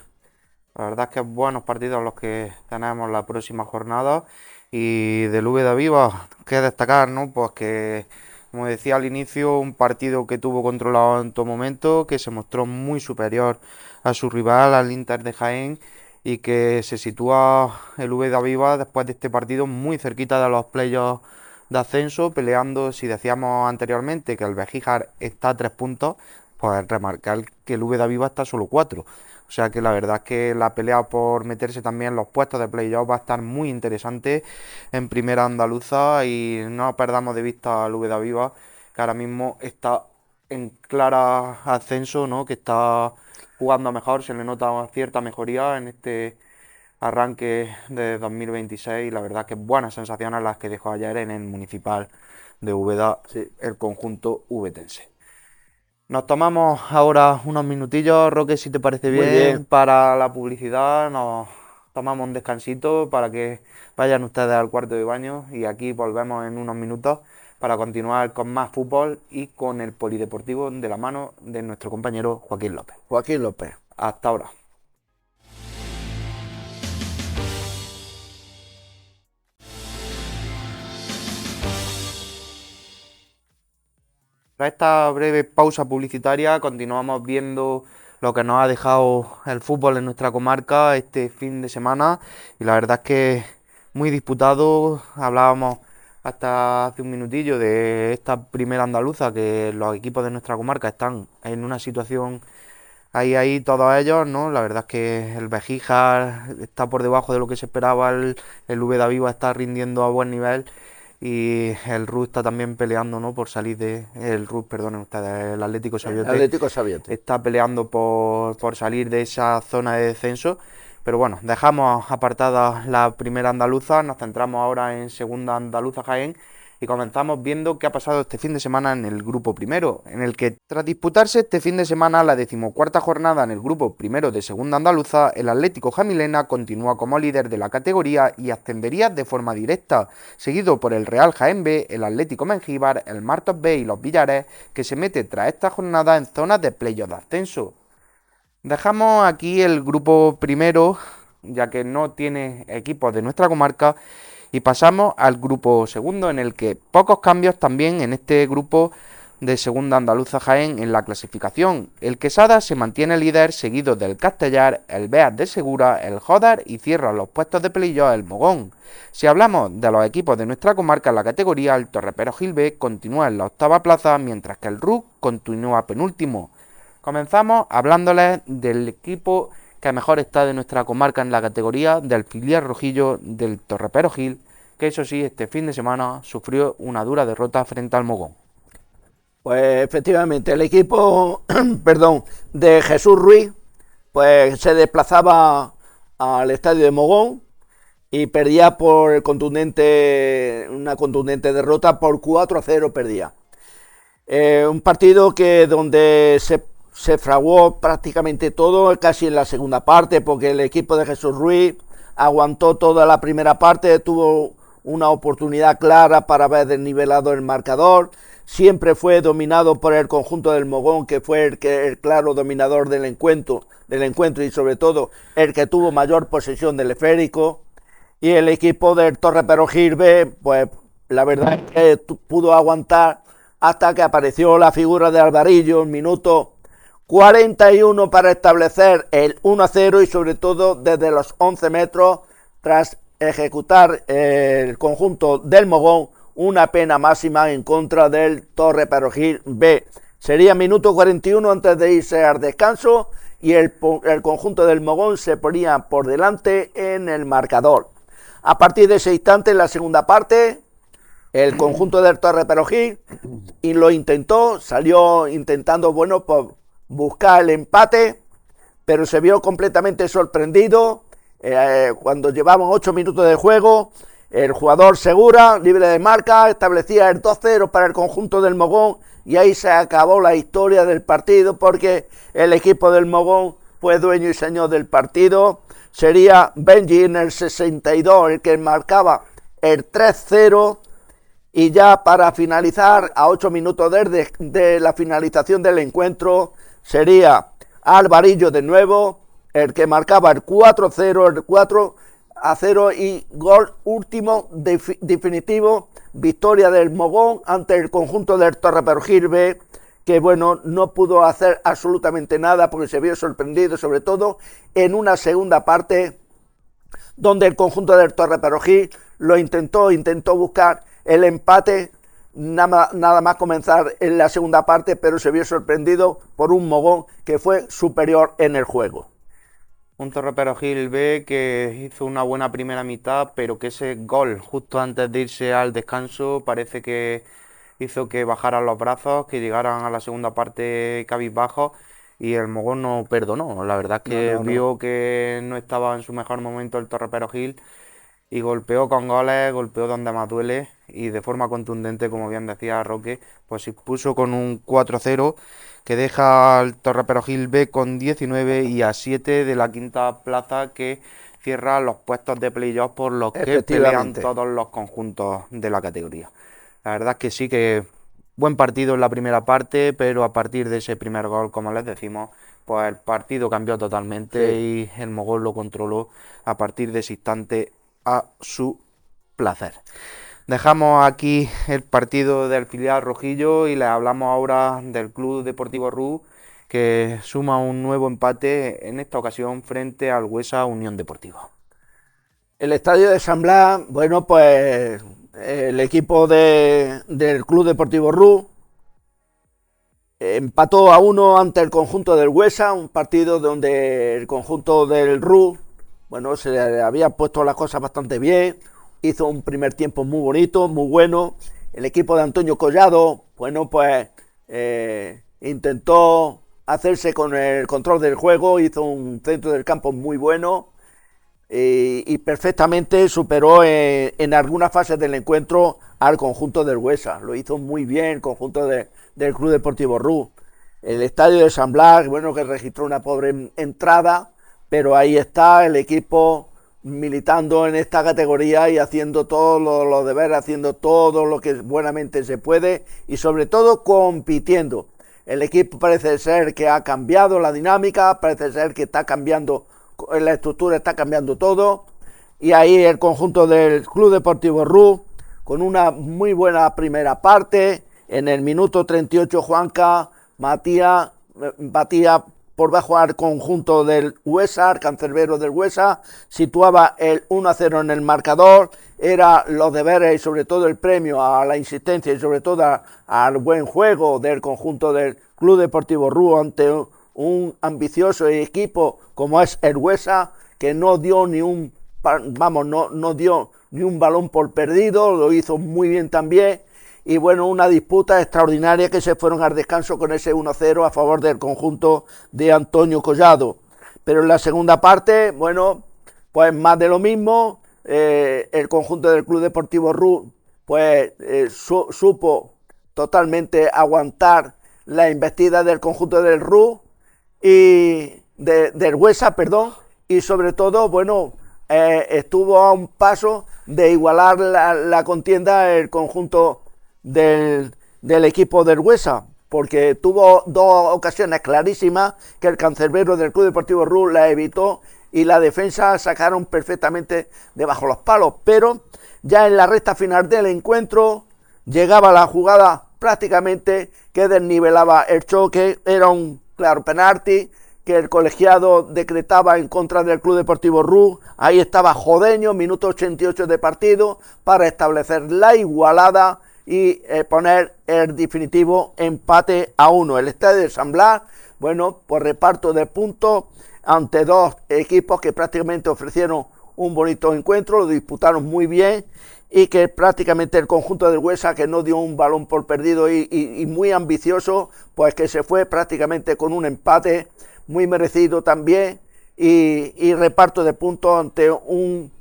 La verdad es que buenos partidos los que tenemos la próxima jornada. Y del Úbeda Viva, que destacar, ¿no? Pues que, como decía al inicio, un partido que tuvo controlado en todo momento, que se mostró muy superior a su rival, al Inter de Jaén, y que se sitúa el Úbeda Viva después de este partido muy cerquita de los playoffs de ascenso, peleando. Si decíamos anteriormente que el Bejíjar está a 3 puntos, pues remarcar que el Úbeda Viva está a solo 4. O sea que la verdad es que la pelea por meterse también en los puestos de playoff va a estar muy interesante en primera andaluza, y no perdamos de vista al Úbeda Viva, que ahora mismo está en clara ascenso, ¿no? Que está jugando mejor, se le nota cierta mejoría en este arranque de 2026, y la verdad que buenas sensaciones las que dejó ayer en el Municipal de Úbeda, sí, el conjunto ubetense. Nos tomamos ahora unos minutillos, Roque, si te parece bien, para la publicidad. Nos tomamos un descansito para que vayan ustedes al cuarto de baño, y aquí volvemos en unos minutos para continuar con más fútbol y con el polideportivo de la mano de nuestro compañero Joaquín López. Joaquín López. Hasta ahora. Tras esta breve pausa publicitaria, continuamos viendo lo que nos ha dejado el fútbol en nuestra comarca este fin de semana, y la verdad es que muy disputado. Hablábamos hasta hace un minutillo de esta primera andaluza, que los equipos de nuestra comarca están en una situación ahí todos ellos, ¿no? La verdad es que el Bejíjar está por debajo de lo que se esperaba, el Úbeda Viva está rindiendo a buen nivel, y el RUS está también peleando, ¿no? Por salir de... El RUS, perdonen ustedes, el Atlético Sabiote. Atlético Sabiote. Está peleando por salir de esa zona de descenso. Pero bueno, dejamos apartada la primera andaluza, nos centramos ahora en segunda andaluza Jaén, y comenzamos viendo qué ha pasado este fin de semana en el grupo primero, en el que, tras disputarse este fin de semana la 14ª jornada en el grupo primero de segunda andaluza, el Atlético Jamilena continúa como líder de la categoría y ascendería de forma directa, seguido por el Real Jaén B, el Atlético Mengíbar, el Martos B y los Villares, que se mete tras esta jornada en zonas de playoff de ascenso. Dejamos aquí el grupo primero, ya que no tiene equipos de nuestra comarca, y pasamos al grupo segundo, en el que pocos cambios también en este grupo de segunda andaluza Jaén en la clasificación. El Quesada se mantiene líder, seguido del Castellar, el Beas de Segura, el Jodar, y cierra los puestos de playoff el Mogón. Si hablamos de los equipos de nuestra comarca en la categoría, el Torreperogil B continúa en la 8ª plaza, mientras que el RUC continúa penúltimo. Comenzamos hablándoles del equipo que mejor está de nuestra comarca en la categoría, del filial rojillo del Torreperogil, que eso sí, este fin de semana sufrió una dura derrota frente al Mogón. Pues efectivamente, el equipo perdón, de Jesús Ruiz pues se desplazaba al estadio de Mogón y perdía por una contundente derrota por 4-0 perdía. Un partido que donde se fraguó prácticamente todo, casi en la segunda parte, porque el equipo de Jesús Ruiz aguantó toda la primera parte, tuvo una oportunidad clara para haber desnivelado el marcador, siempre fue dominado por el conjunto del Mogón, que fue el claro dominador del encuentro y sobre todo el que tuvo mayor posesión del esférico, y el equipo del Torre Perojil B, pues la verdad es que pudo aguantar hasta que apareció la figura de Alvarillo en minuto 41 para establecer el 1-0 y sobre todo desde los 11 metros tras ejecutar el conjunto del Mogón una pena máxima en contra del Torre Perojil B. Sería minuto 41 antes de irse al descanso y el conjunto del Mogón se ponía por delante en el marcador. A partir de ese instante, en la segunda parte, el conjunto del Torre Perojil y lo intentó, salió intentando, bueno, pues buscar el empate, pero se vio completamente sorprendido cuando llevaban 8 minutos de juego. El jugador Segura, libre de marca, establecía el 2-0 para el conjunto del Mogón y ahí se acabó la historia del partido porque el equipo del Mogón fue dueño y señor del partido. Sería Benji en el 62 el que marcaba el 3-0 y ya para finalizar, a 8 minutos de la finalización del encuentro, sería Alvarillo de nuevo el que marcaba el 4-0, el 4-0 y gol último definitivo, victoria del Mogón ante el conjunto del Torre Perojil B, que bueno, no pudo hacer absolutamente nada porque se vio sorprendido, sobre todo en una segunda parte donde el conjunto del Torre Perojil lo intentó buscar el empate nada más comenzar en la segunda parte, pero se vio sorprendido por un Mogón que fue superior en el juego. Un Torre Perojil B que hizo una buena primera mitad, pero que ese gol justo antes de irse al descanso parece que hizo que bajaran los brazos, que llegaran a la segunda parte cabizbajos y el Mogón no perdonó. La verdad es que vio que no estaba en su mejor momento el Torre Perojil y golpeó con goles, golpeó donde más duele y de forma contundente, como bien decía Roque, pues se puso con un 4-0 que deja al Torre Perojil B con 19 y a 7 de la quinta plaza que cierra los puestos de playoff por los que pelean todos los conjuntos de la categoría. La verdad es que sí que buen partido en la primera parte, pero a partir de ese primer gol, como les decimos, pues el partido cambió totalmente y el Mogón lo controló a partir de ese instante a su placer. Dejamos aquí el partido del filial rojillo y les hablamos ahora del Club Deportivo Rú, que suma un nuevo empate, en esta ocasión frente al Huesa Unión Deportiva. El estadio de San Blas, bueno, pues el equipo del Club Deportivo Rú empató a 1 ante el conjunto del Huesa, un partido donde el conjunto del Rú, bueno, se le había puesto las cosas bastante bien, hizo un primer tiempo muy bonito, muy bueno. El equipo de Antonio Collado, bueno, pues intentó hacerse con el control del juego, hizo un centro del campo muy bueno y perfectamente superó en algunas fases del encuentro al conjunto del Huesa. Lo hizo muy bien el conjunto del Club Deportivo Rú. El estadio de San Blas, bueno, que registró una pobre entrada, pero ahí está el equipo militando en esta categoría y haciendo todos los deberes, haciendo todo lo que buenamente se puede y sobre todo compitiendo. El equipo parece ser que ha cambiado la dinámica, parece ser que está cambiando la estructura, está cambiando todo, y ahí el conjunto del Club Deportivo Rú con una muy buena primera parte. En el minuto 38 Juanca batía por bajo al conjunto del Huesa, al cancerbero del Huesa, situaba el 1-0 en el marcador. Era los deberes y sobre todo el premio a la insistencia y sobre todo al buen juego del conjunto del Club Deportivo Rú ante un ambicioso equipo como es el Huesa, que no dio ni un vamos, no dio ni un balón por perdido, lo hizo muy bien también. Y bueno, una disputa extraordinaria que se fueron al descanso con ese 1-0 a favor del conjunto de Antonio Collado. Pero en la segunda parte, bueno, pues más de lo mismo. El conjunto del Club Deportivo Rú pues supo totalmente aguantar la embestida del conjunto del Rú y del Huesa, perdón, y sobre todo, bueno, estuvo a un paso de igualar la contienda el conjunto del equipo del Huesa, porque tuvo dos ocasiones clarísimas que el cancerbero del Club Deportivo Rú la evitó y la defensa sacaron perfectamente debajo los palos, pero ya en la recta final del encuentro llegaba la jugada prácticamente que desnivelaba el choque, era un claro penalti que el colegiado decretaba en contra del Club Deportivo Rú. Ahí estaba Jodeño, minuto 88 de partido, para establecer la igualada y poner el definitivo empate a 1. El estadio de San Blas, bueno, por reparto de puntos ante dos equipos que prácticamente ofrecieron un bonito encuentro, lo disputaron muy bien y que prácticamente el conjunto del Huesa, que no dio un balón por perdido y muy ambicioso, pues que se fue prácticamente con un empate muy merecido también y reparto de puntos ante un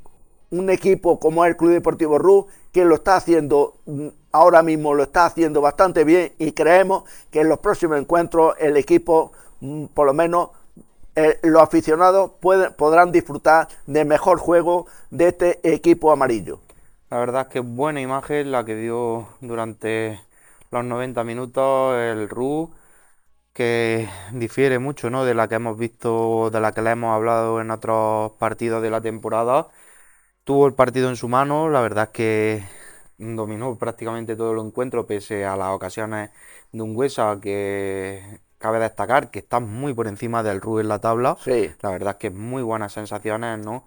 equipo como el Club Deportivo Rú, que lo está haciendo ahora mismo, lo está haciendo bastante bien y creemos que en los próximos encuentros el equipo, por lo menos los aficionados podrán disfrutar de mejor juego de este equipo amarillo. La verdad es que buena imagen la que dio durante los 90 minutos el RU, que difiere mucho, ¿no?, de la que hemos visto, de la que le hemos hablado en otros partidos de la temporada. Tuvo el partido en su mano, la verdad es que dominó prácticamente todo el encuentro, pese a las ocasiones de un Huesa que cabe destacar que está muy por encima del RU en la tabla. Sí. La verdad es que muy buenas sensaciones, ¿no?,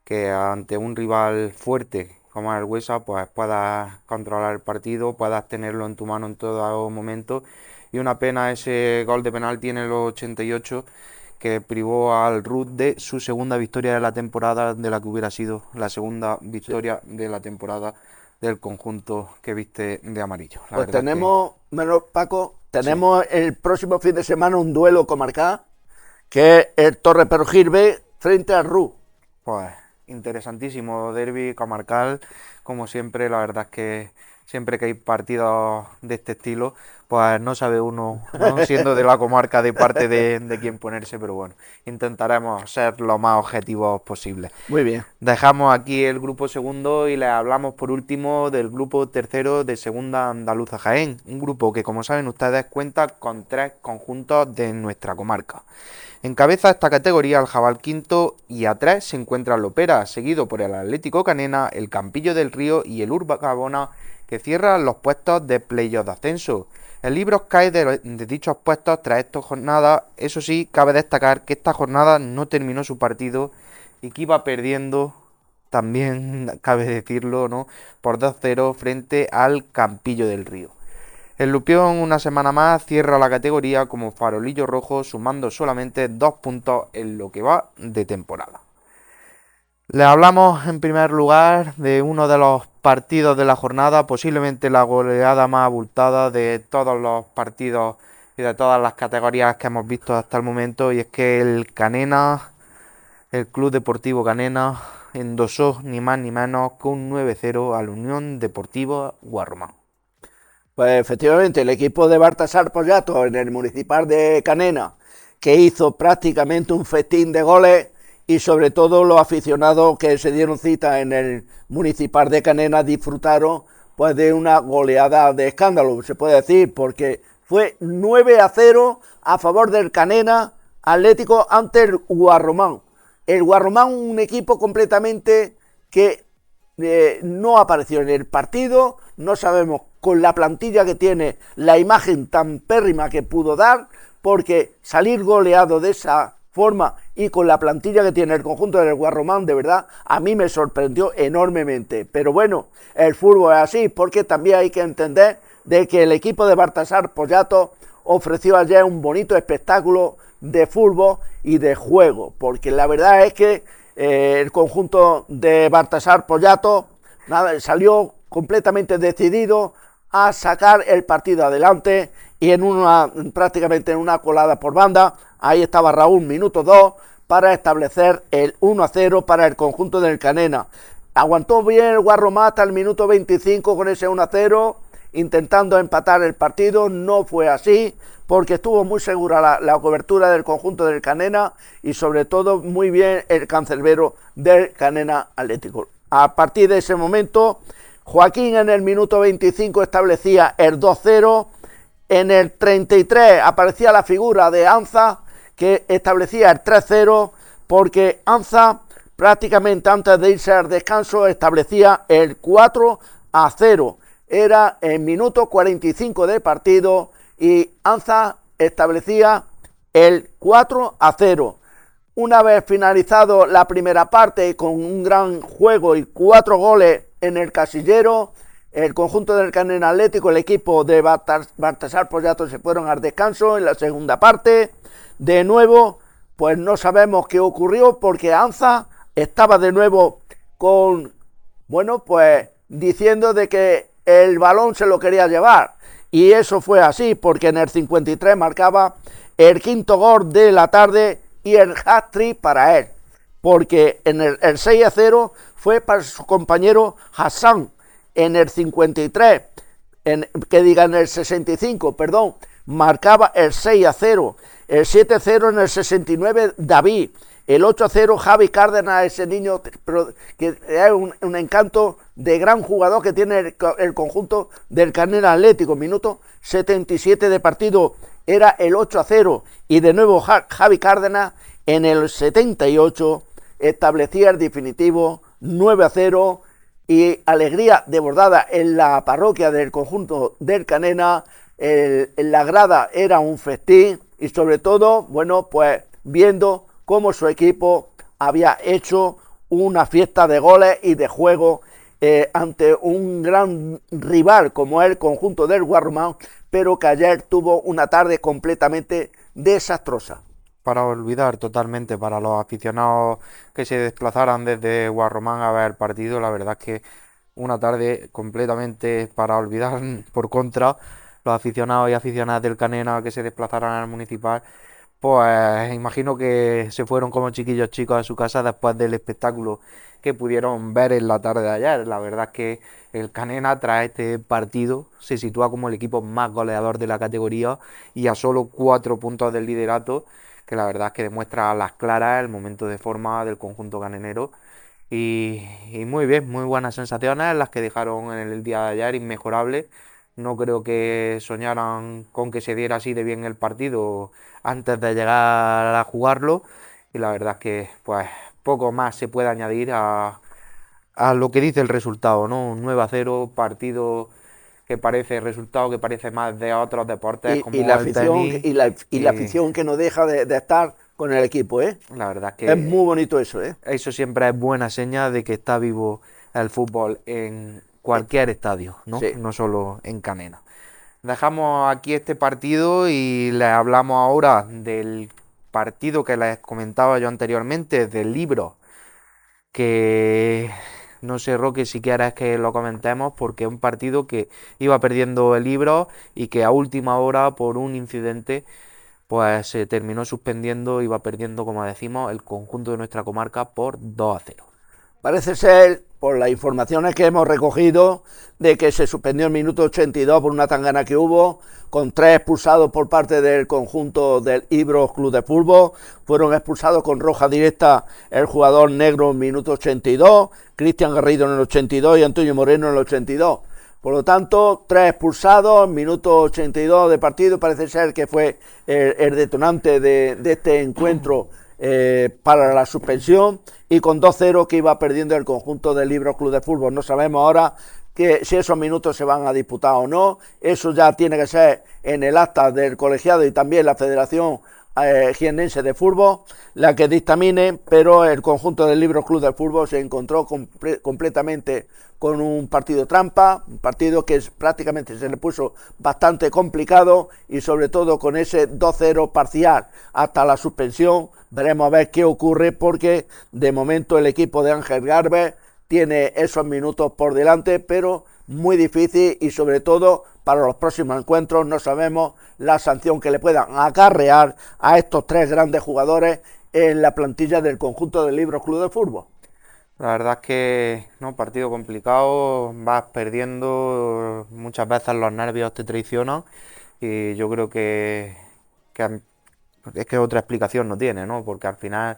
que ante un rival fuerte como es el Huesa, pues puedas controlar el partido, puedas tenerlo en tu mano en todo momento. Y una pena ese gol de penalti en el 88 que privó al RU de su segunda victoria de la temporada, de la que hubiera sido la segunda victoria de la temporada del conjunto que viste de amarillo. La pues verdad tenemos, Paco, tenemos el próximo fin de semana un duelo comarcal, que es el Torre Perojil B frente al RU. Pues interesantísimo derbi comarcal, como siempre. La verdad es que siempre que hay partidos de este estilo, pues no sabe uno, ¿no?, siendo de la comarca, de parte de quién ponerse, pero bueno, intentaremos ser lo más objetivos posible. Muy bien. Dejamos aquí el grupo segundo y les hablamos por último del grupo tercero de Segunda Andaluza Jaén, un grupo que, como saben ustedes, cuenta con 3 conjuntos de nuestra comarca. Encabeza esta categoría el Jabal Quinto y a 3 se encuentra el Lopera, seguido por el Atlético Canena, el Campillo del Río y el Urbacabona, que cierran los puestos de playoff de ascenso. El Libros cae de dichos puestos tras esta jornada. Eso sí, cabe destacar que esta jornada no terminó su partido y que iba perdiendo, también cabe decirlo, ¿no?, por 2-0 frente al Campillo del Río. El Lupión, una semana más, cierra la categoría como farolillo rojo, sumando solamente 2 puntos en lo que va de temporada. Les hablamos en primer lugar de uno de los partidos de la jornada, posiblemente la goleada más abultada de todos los partidos y de todas las categorías que hemos visto hasta el momento, y es que el Canena, el Club Deportivo Canena, endosó ni más ni menos que un 9-0 a la Unión Deportiva Guarromán. Pues efectivamente, el equipo de Baltasar Pollato en el Municipal de Canena, que hizo prácticamente un festín de goles, y sobre todo los aficionados que se dieron cita en el Municipal de Canena disfrutaron pues de una goleada de escándalo, se puede decir, porque fue 9-0 a favor del Canena Atlético ante el Guarromán. El Guarromán, un equipo completamente que no apareció en el partido, no sabemos con la plantilla que tiene la imagen tan pérrima que pudo dar, porque salir goleado de esa forma y con la plantilla que tiene el conjunto del Guarromán, de verdad, a mí me sorprendió enormemente. Pero bueno, el fútbol es así, porque también hay que entender de que el equipo de Baltasar Pollato ofreció ayer un bonito espectáculo de fútbol y de juego, porque la verdad es que el conjunto de Baltasar Poyato salió completamente decidido a sacar el partido adelante y prácticamente en una colada por banda, ahí estaba Raúl, minuto 2, para establecer el 1-0 para el conjunto del Canena. Aguantó bien el Guarromán hasta el minuto 25 con ese 1-0, intentando empatar el partido. No fue así, porque estuvo muy segura la cobertura del conjunto del Canena y sobre todo muy bien el cancerbero del Canena Atlético. A partir de ese momento, Joaquín en el minuto 25 establecía el 2-0, en el 33 aparecía la figura de Anza, que establecía el 3-0, porque Anza prácticamente antes de irse al descanso establecía el 4-0. Era en minuto 45 de partido y Anza establecía el 4-0. Una vez finalizado la primera parte con un gran juego y 4 goles en el casillero, el conjunto del Canena Atlético, el equipo de Baltasar Poyato se fueron al descanso en la segunda parte. De nuevo, pues no sabemos qué ocurrió, porque Anza estaba de nuevo diciendo de que el balón se lo quería llevar. Y eso fue así, porque en el 53 marcaba el quinto gol de la tarde y el hat-trick para él. Porque en el 6-0 fue para su compañero Hassan. En el 53, en el 65, marcaba el 6-0. El 7-0 en el 69, David. El 8-0, Javi Cárdenas, ese niño que es un encanto de gran jugador que tiene el conjunto del Canena Atlético. Minuto 77 de partido era el 8-0. Y de nuevo Javi Cárdenas en el 78 establecía el definitivo 9-0. Y alegría desbordada en la parroquia del conjunto del Canena. En la grada era un festín y sobre todo, viendo cómo su equipo había hecho una fiesta de goles y de juego ante un gran rival como el conjunto del Guarromán, pero que ayer tuvo una tarde completamente desastrosa. Para olvidar totalmente, para los aficionados que se desplazaran desde Guarromán a ver el partido, la verdad es que una tarde completamente para olvidar. Por contra, los aficionados y aficionadas del Canena que se desplazaran al Municipal, pues imagino que se fueron como chiquillos chicos a su casa después del espectáculo que pudieron ver en la tarde de ayer. La verdad es que el Canena, tras este partido, se sitúa como el equipo más goleador de la categoría y a solo 4 puntos del liderato, que la verdad es que demuestra a las claras el momento de forma del conjunto canenero. Y muy bien, muy buenas sensaciones las que dejaron en el día de ayer, inmejorables. No creo que soñaran con que se diera así de bien el partido antes de llegar a jugarlo. Y la verdad es que pues poco más se puede añadir a lo que dice el resultado, ¿no? Un 9-0, partido resultado que parece más de otros deportes como la el afición tenis. la afición que no deja de estar con el equipo, ¿eh? La verdad es que es muy bonito eso, ¿eh? Eso siempre es buena señal de que está vivo el fútbol en cualquier estadio, ¿no? Sí. No solo en Canena. Dejamos aquí este partido y les hablamos ahora del partido que les comentaba yo anteriormente, del libro, que no sé, Roque, si quieres que lo comentemos, porque es un partido que iba perdiendo el libro y que a última hora, por un incidente, pues se terminó suspendiendo, iba perdiendo, como decimos, el conjunto de nuestra comarca por 2-0. Parece ser, por las informaciones que hemos recogido, de que se suspendió el minuto 82 por una tangana que hubo, con 3 expulsados por parte del conjunto del Ibros Club de Fútbol. Fueron expulsados con roja directa el jugador negro en el minuto 82, Cristian Garrido en el 82 y Antonio Moreno en el 82. Por lo tanto, 3 expulsados, minuto 82 de partido, parece ser que fue el detonante de este encuentro para la suspensión, y con 2-0 que iba perdiendo el conjunto del Ibros Club de Fútbol. No sabemos ahora si esos minutos se van a disputar o no. Eso ya tiene que ser en el acta del colegiado y también la Federación Jiennense de Fútbol la que dictamine, pero el conjunto del Ibros Club de Fútbol se encontró completamente con un partido trampa, un partido que prácticamente se le puso bastante complicado, y sobre todo con ese 2-0 parcial hasta la suspensión Veremos a ver qué ocurre, porque de momento el equipo de Ángel Garber tiene esos minutos por delante, pero muy difícil, y sobre todo para los próximos encuentros no sabemos la sanción que le puedan acarrear a estos tres grandes jugadores en la plantilla del conjunto del Libros Club de Fútbol. La verdad es que no, partido complicado, vas perdiendo, muchas veces los nervios te traicionan y yo creo que es que otra explicación no tiene, ¿no? Porque al final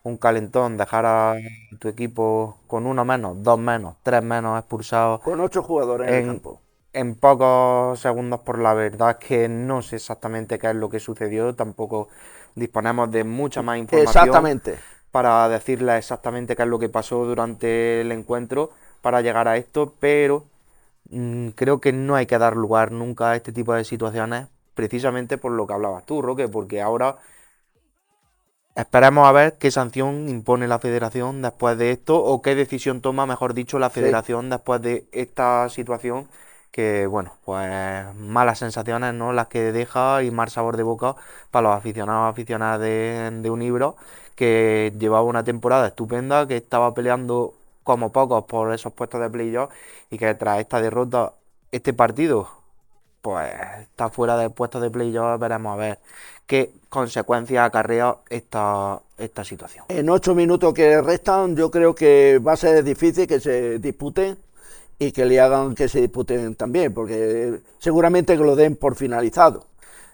un calentón, dejar a tu equipo con uno menos, dos menos, tres menos expulsados Con 8 jugadores en el en, campo. en pocos segundos, por la verdad es que no sé exactamente qué es lo que sucedió, tampoco disponemos de mucha más información Exactamente. para decirle exactamente qué es lo que pasó durante el encuentro para llegar a esto, pero creo que no hay que dar lugar nunca a este tipo de situaciones, precisamente por lo que hablabas tú, Roque, porque ahora esperemos a ver qué sanción impone la federación después de esto o qué decisión toma, mejor dicho, la Sí. federación después de esta situación que, bueno, pues malas sensaciones, ¿no? Las que deja y mal sabor de boca para los aficionados aficionadas de Unibro, que llevaba una temporada estupenda, que estaba peleando como pocos por esos puestos de playoff y que tras esta derrota, este partido pues está fuera del puesto de playoff, veremos a ver qué consecuencias acarrea esta situación. En 8 minutos que restan, yo creo que va a ser difícil que se disputen y que le hagan que se disputen también, porque seguramente que lo den por finalizado.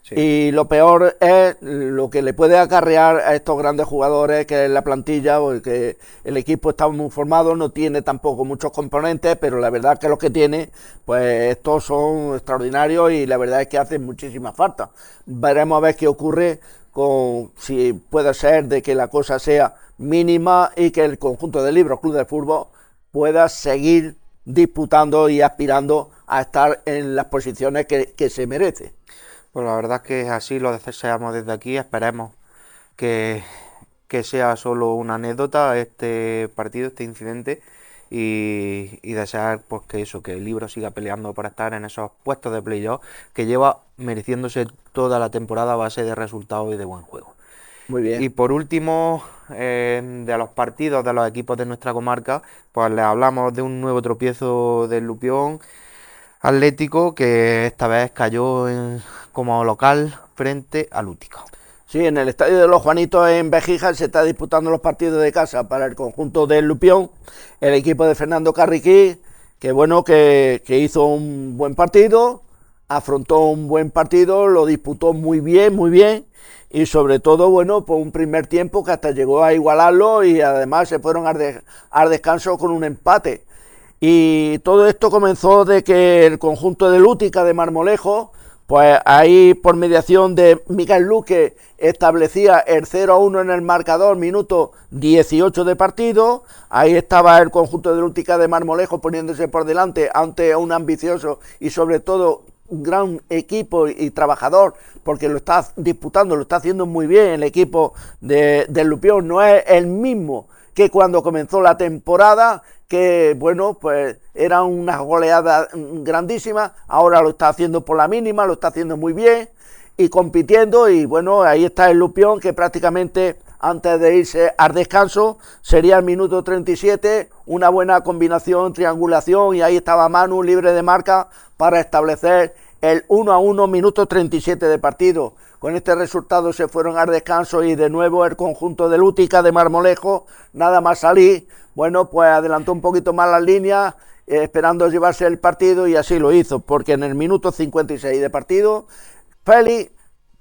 Sí. Y lo peor es lo que le puede acarrear a estos grandes jugadores, que es la plantilla, porque el equipo está muy formado, no tiene tampoco muchos componentes, pero la verdad es que los que tiene, pues estos son extraordinarios y la verdad es que hacen muchísima falta. Veremos a ver qué ocurre, con si puede ser de que la cosa sea mínima y que el conjunto de Libros Club de Fútbol pueda seguir disputando y aspirando a estar en las posiciones que se merece. Pues la verdad es que así lo deseamos desde aquí, esperemos que, que sea solo una anécdota este partido, este incidente, y desear pues que eso, que el Libro siga peleando por estar en esos puestos de playoff que lleva mereciéndose toda la temporada a base de resultados y de buen juego. Muy bien. Y por último, de los partidos de los equipos de nuestra comarca, pues les hablamos de un nuevo tropiezo del Lupión Atlético, que esta vez cayó como local frente al Útica. Sí, en el estadio de los Juanitos en Béjica se está disputando los partidos de casa para el conjunto del Lupión, el equipo de Fernando Carriquí, que bueno, que hizo un buen partido, afrontó un buen partido, lo disputó muy bien, y sobre todo, bueno, pues un primer tiempo que hasta llegó a igualarlo, y además se fueron al descanso con un empate. Y todo esto comenzó de que el conjunto del Útica de Marmolejo, pues ahí por mediación de Miguel Luque, establecía el 0-1 en el marcador, minuto 18 de partido. Ahí estaba el conjunto del Útica de Marmolejo poniéndose por delante ante un ambicioso y sobre todo un gran equipo y trabajador, porque lo está disputando, lo está haciendo muy bien el equipo del Lupión. No es el mismo que cuando comenzó la temporada, que bueno, pues era una goleada grandísima, ahora lo está haciendo por la mínima, lo está haciendo muy bien y compitiendo, y bueno, ahí está el Lupión, que prácticamente antes de irse al descanso sería el minuto 37, una buena combinación, triangulación, y ahí estaba Manu libre de marca para establecer el 1-1, minuto 37 de partido. Con este resultado se fueron al descanso y de nuevo el conjunto del Útica de Marmolejo, nada más salir, bueno, pues adelantó un poquito más las líneas, esperando llevarse el partido, y así lo hizo, porque en el minuto 56 de partido, Félix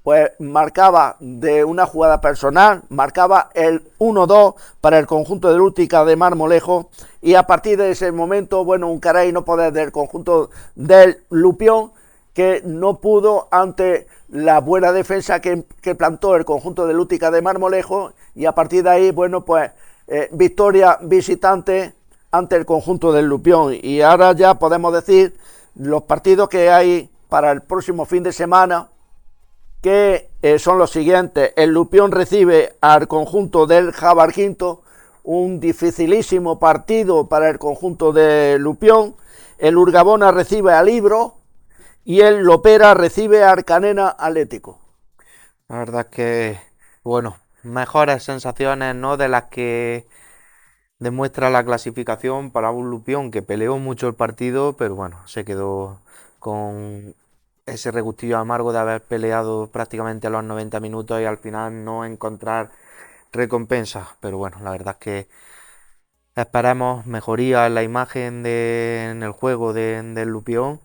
pues marcaba de una jugada personal, marcaba el 1-2 para el conjunto del Útica de Marmolejo, y a partir de ese momento, bueno, un caray no poder del conjunto del Lupión, que no pudo ante la buena defensa que plantó el conjunto del Útica de Marmolejo, y a partir de ahí, bueno, pues victoria visitante ante el conjunto del Lupión. Y ahora ya podemos decir los partidos que hay para el próximo fin de semana, que son los siguientes. El Lupión recibe al conjunto del Jabarquinto, un dificilísimo partido para el conjunto de Lupión. El Urgabona recibe al Libro y el Lopera recibe al Canena Atlético. La verdad es que, bueno, mejores sensaciones, ¿no? De las que demuestra la clasificación para un Lupión que peleó mucho el partido, pero bueno, se quedó con ese regustillo amargo de haber peleado prácticamente a los 90 minutos y al final no encontrar recompensas. Pero bueno, la verdad es que esperemos mejoría en la imagen en el juego del Lupión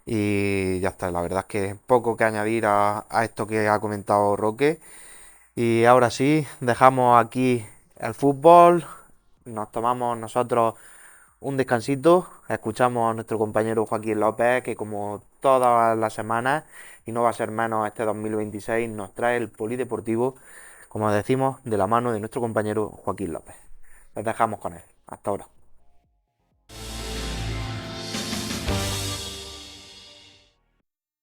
y ya está. La verdad es que poco que añadir a esto que ha comentado Roque. Y ahora sí, dejamos aquí el fútbol, nos tomamos nosotros un descansito, escuchamos a nuestro compañero Joaquín López, que como todas las semanas, y no va a ser menos este 2026, nos trae el polideportivo, como decimos, de la mano de nuestro compañero Joaquín López. Les dejamos con él. Hasta ahora.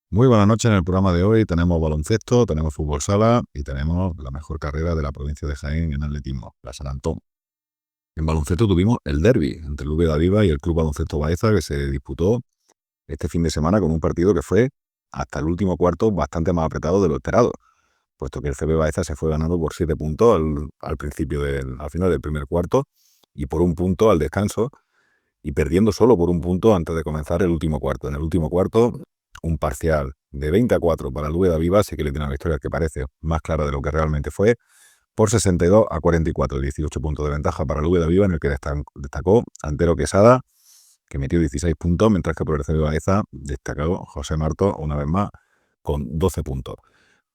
Muy buenas noches. En el programa de hoy tenemos baloncesto, tenemos fútbol sala y tenemos la mejor carrera de la provincia de Jaén en atletismo, la San Antón. En baloncesto tuvimos el derbi entre el Úbeda Viva y el Club Baloncesto Baeza, que se disputó este fin de semana con un partido que fue hasta el último cuarto bastante más apretado de lo esperado, puesto que el CB Baeza se fue ganando por 7 puntos al final del primer cuarto y por un punto al descanso, y perdiendo solo por un punto antes de comenzar el último cuarto. En el último cuarto, un parcial de 20-4 para el Úbeda Viva, así que le tiene una victoria que parece más clara de lo que realmente fue, por 62-44, 18 puntos de ventaja para el Úbeda Viva, en el que destacó Antero Quesada, que metió 16 puntos, mientras que por el CB Baeza destacó José Marto una vez más con 12 puntos.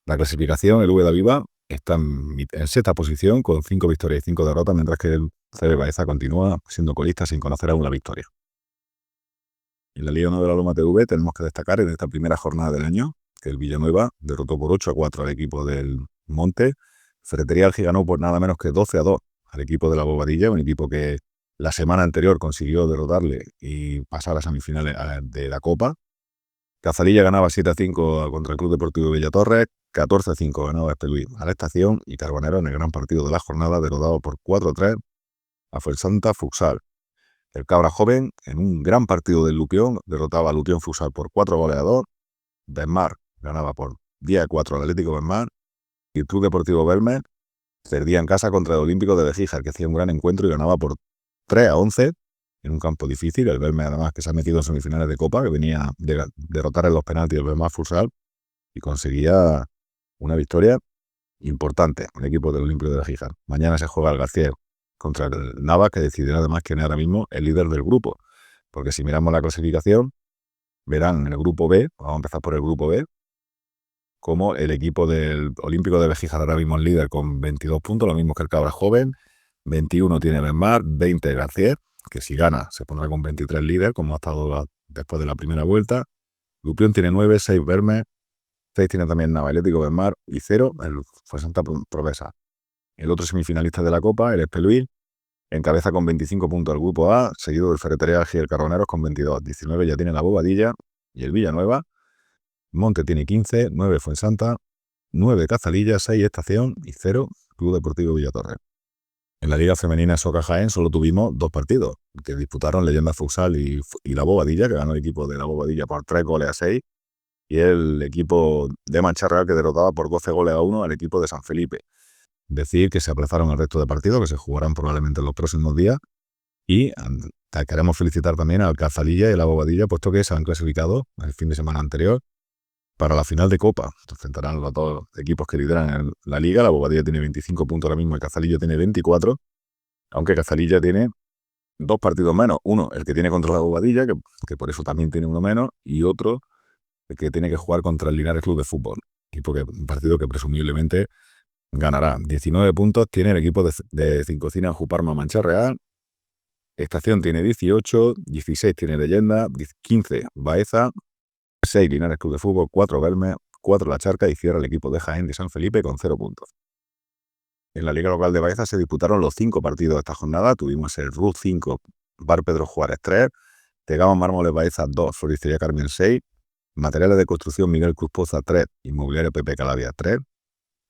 La clasificación, el Úbeda Viva está en sexta posición con 5 victorias y 5 derrotas, mientras que el CB Baeza continúa siendo colista sin conocer aún la victoria. En la Liga 1 de la Loma TV tenemos que destacar en esta primera jornada del año que el Villanueva derrotó por 8-4 al equipo del Monte. Ferretería Algi ganó por nada menos que 12-2 al equipo de la Bobadilla, un equipo que la semana anterior consiguió derrotarle y pasar a semifinales de la Copa. Cazalilla ganaba 7-5 contra el Club Deportivo Villatorres, 14-5 ganaba Espelúi a la Estación, y Carbonero, en el gran partido de la jornada, derrotado por 4-3 a Fuensanta Futsal. El Cabra Joven, en un gran partido del Lupión, derrotaba a Lupión Futsal por 4-2. Benmar ganaba por 10-4 al Atlético Benmar. Y el Club Deportivo Belmer perdía en casa contra el Olímpico de Bejíjar, que hacía un gran encuentro y ganaba por 3-11 en un campo difícil. El Belmer, además, que se ha metido en semifinales de Copa, que venía de derrotar en los penaltis el Benmar Futsal, y conseguía una victoria importante el equipo del Olímpico de Bejíjar. Mañana se juega el García contra el Navas, que decidirá además quién es ahora mismo el líder del grupo. Porque si miramos la clasificación, verán en el grupo B, vamos a empezar por el grupo B, como el equipo del Olímpico de Bejíjar ahora mismo es líder con 22 puntos, lo mismo que el Cabra Joven. 21 tiene Benmar, 20 García, que si gana se pondrá con 23 líder, como ha estado después de la primera vuelta. Lupión tiene 9, 6 Vermes, 6 tiene también Nava, Atlético Benmar, y 0 el Fuensanta Provesa. El otro semifinalista de la Copa, el Espeluil, encabeza con 25 puntos el grupo A, seguido del Ferretería y el Carroneros con 22. 19 ya tiene la Bobadilla y el Villanueva. Monte tiene 15, 9 Fuensanta, 9 Cazalilla, 6 Estación y 0 Club Deportivo Villatorres. En la Liga Femenina Soca Jaén solo tuvimos 2 partidos, que disputaron Leyenda Futsal y la Bobadilla, que ganó el equipo de la Bobadilla por 3-6, y el equipo de Mancha Real, que derrotaba por 12-1 al equipo de San Felipe. Decir que se aplazaron el resto de partidos, que se jugarán probablemente en los próximos días, y queremos felicitar también al Cazalilla y a la Bobadilla, puesto que se han clasificado el fin de semana anterior para la final de Copa. Se enfrentarán los dos equipos que lideran la liga. La Bobadilla tiene 25 puntos ahora mismo, el Cazalilla tiene 24, aunque Cazalilla tiene 2 partidos menos. Uno, el que tiene contra la Bobadilla, que por eso también tiene uno menos, y otro, el que tiene que jugar contra el Linares Club de Fútbol, un partido que presumiblemente ganará. 19 puntos tiene el equipo de Cincocina Juparma Mancha Real. Estación tiene 18, 16 tiene Leyenda, 15 Baeza, 6 Linares Club de Fútbol, 4 Belme, 4 La Charca, y cierra el equipo de Jaén de San Felipe con 0 puntos. En la Liga Local de Baeza se disputaron los 5 partidos de esta jornada. Tuvimos el RUT 5, Bar Pedro Juárez 3, Tegama Mármoles Baeza 2, Floristería Carmen 6, Materiales de Construcción Miguel Cruz Poza 3, Inmobiliario Pepe Calavia 3,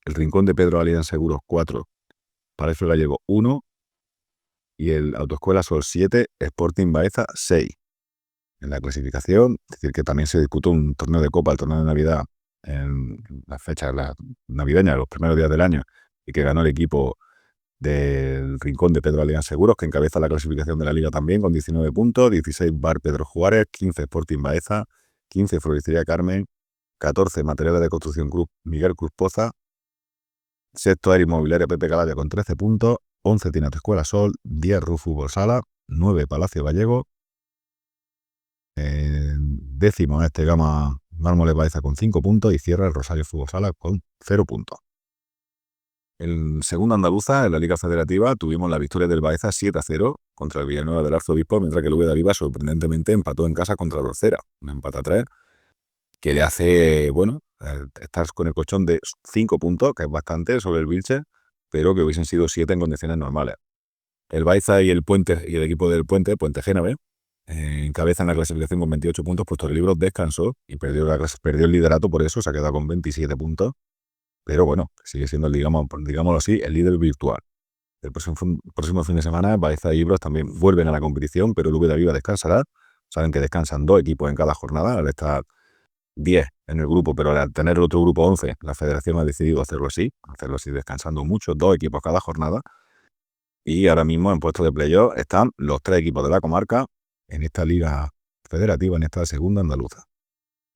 el Rincón de Pedro Alian Seguros 4, Palacio Gallego 1, y el Autoescuela Sol 7, Sporting Baeza 6. En la clasificación, es decir, que también se disputó un torneo de Copa, el torneo de Navidad, en las fechas navideñas, los primeros días del año, y que ganó el equipo del Rincón de Pedro Aldeán Seguros, que encabeza la clasificación de la Liga también con 19 puntos, 16 Bar Pedro Juárez, 15 Sporting Baeza, 15 Floristería Carmen, 14 Materiales de Construcción Cruz Miguel Cruz Poza, sexto Air Inmobiliaria Pepe Calabria con 13 puntos, 11 Tinato Escuela Sol, 10 Ruf Fútbol Sala, 9 Palacio Gallego, décimo en este Gama Mármoles Baeza con 5 puntos y cierra el Rosario Fútbol Sala con 0 puntos. En segunda andaluza, en la Liga Federativa, tuvimos la victoria del Baeza 7-0 contra el Villanueva del Arzobispo, mientras que el V de Aviva sorprendentemente empató en casa contra el Dorcera, un empate a 3, que le hace, bueno, estar con el colchón de 5 puntos, que es bastante sobre el Vilche, pero que hubiesen sido 7 en condiciones normales. El Baeza y el Puente y el equipo del Puente Génove, encabezan la clasificación con 28 puntos, pues Torrelibros descansó y perdió el liderato, por eso se ha quedado con 27 puntos. Pero bueno, sigue siendo, digámoslo así, el líder virtual. El próximo fin de semana, Baeza y Ibros también vuelven a la competición, pero el V de Aviva descansará. Saben que descansan 2 equipos en cada jornada, al estar 10 en el grupo, pero al tener el otro grupo 11, la federación ha decidido hacerlo así descansando mucho, 2 equipos cada jornada. Y ahora mismo en puestos de playoff están los 3 equipos de la comarca en esta liga federativa, en esta segunda andaluza.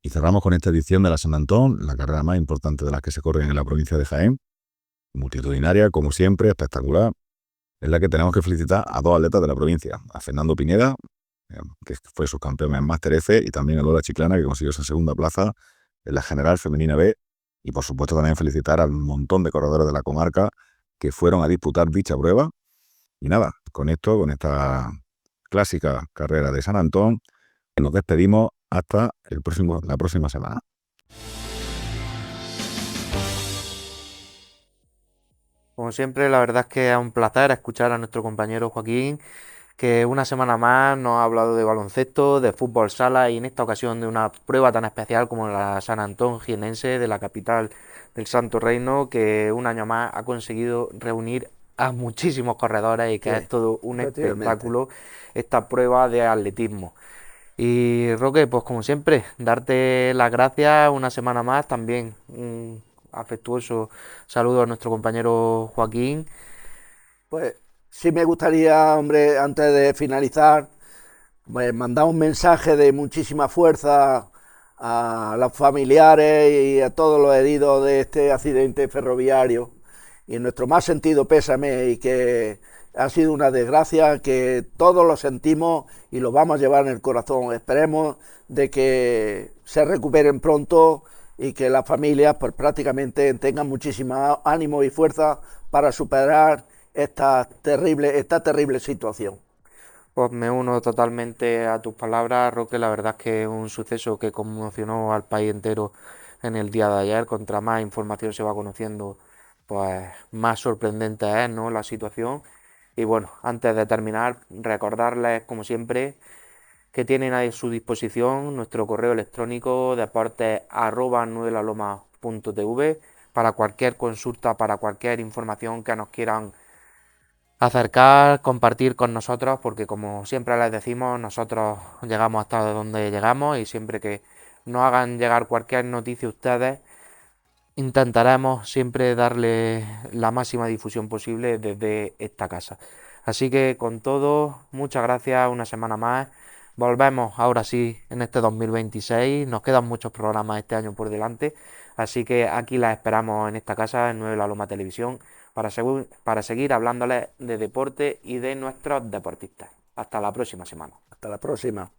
Y cerramos con esta edición de la San Antón, la carrera más importante de las que se corren en la provincia de Jaén, multitudinaria, como siempre, espectacular, en la que tenemos que felicitar a 2 atletas de la provincia, a Fernando Pineda, que fue subcampeón en Máster F, y también a Lola Chiclana, que consiguió esa segunda plaza en la General Femenina B, y por supuesto también felicitar al montón de corredores de la comarca que fueron a disputar dicha prueba. Y nada, con esta clásica carrera de San Antón, nos despedimos hasta la próxima semana. Como siempre, la verdad es que es un placer escuchar a nuestro compañero Joaquín, que una semana más nos ha hablado de baloncesto, de fútbol sala y en esta ocasión de una prueba tan especial como la San Antón jienense de la capital del Santo Reino, que un año más ha conseguido reunir a muchísimos corredores y que es Sí, todo un efectivamente. espectáculo esta prueba de atletismo. Y Roque, pues como siempre, darte las gracias una semana más, también un afectuoso saludo a nuestro compañero Joaquín. Pues sí me gustaría, hombre, antes de finalizar, pues, mandar un mensaje de muchísima fuerza a los familiares y a todos los heridos de este accidente ferroviario. Y en nuestro más sentido pésame, y que ha sido una desgracia que todos lo sentimos y lo vamos a llevar en el corazón. Esperemos de que se recuperen pronto y que las familias pues prácticamente tengan muchísimo ánimo y fuerza para superar esta terrible situación. Pues me uno totalmente a tus palabras, Roque. La verdad es que es un suceso que conmocionó al país entero en el día de ayer. Contra más información se va conociendo, pues más sorprendente es, ¿no?, la situación. Y bueno, antes de terminar, recordarles, como siempre, que tienen a su disposición nuestro correo electrónico deportes@nudelaloma.tv para cualquier consulta, para cualquier información que nos quieran acercar, compartir con nosotros, porque como siempre les decimos, nosotros llegamos hasta donde llegamos y siempre que nos hagan llegar cualquier noticia a ustedes, intentaremos siempre darle la máxima difusión posible desde esta casa. Así que con todo, muchas gracias una semana más. Volvemos ahora sí en este 2026. Nos quedan muchos programas este año por delante. Así que aquí las esperamos en esta casa, en 9 La Loma Televisión, para seguir hablándoles de deporte y de nuestros deportistas. Hasta la próxima semana. Hasta la próxima.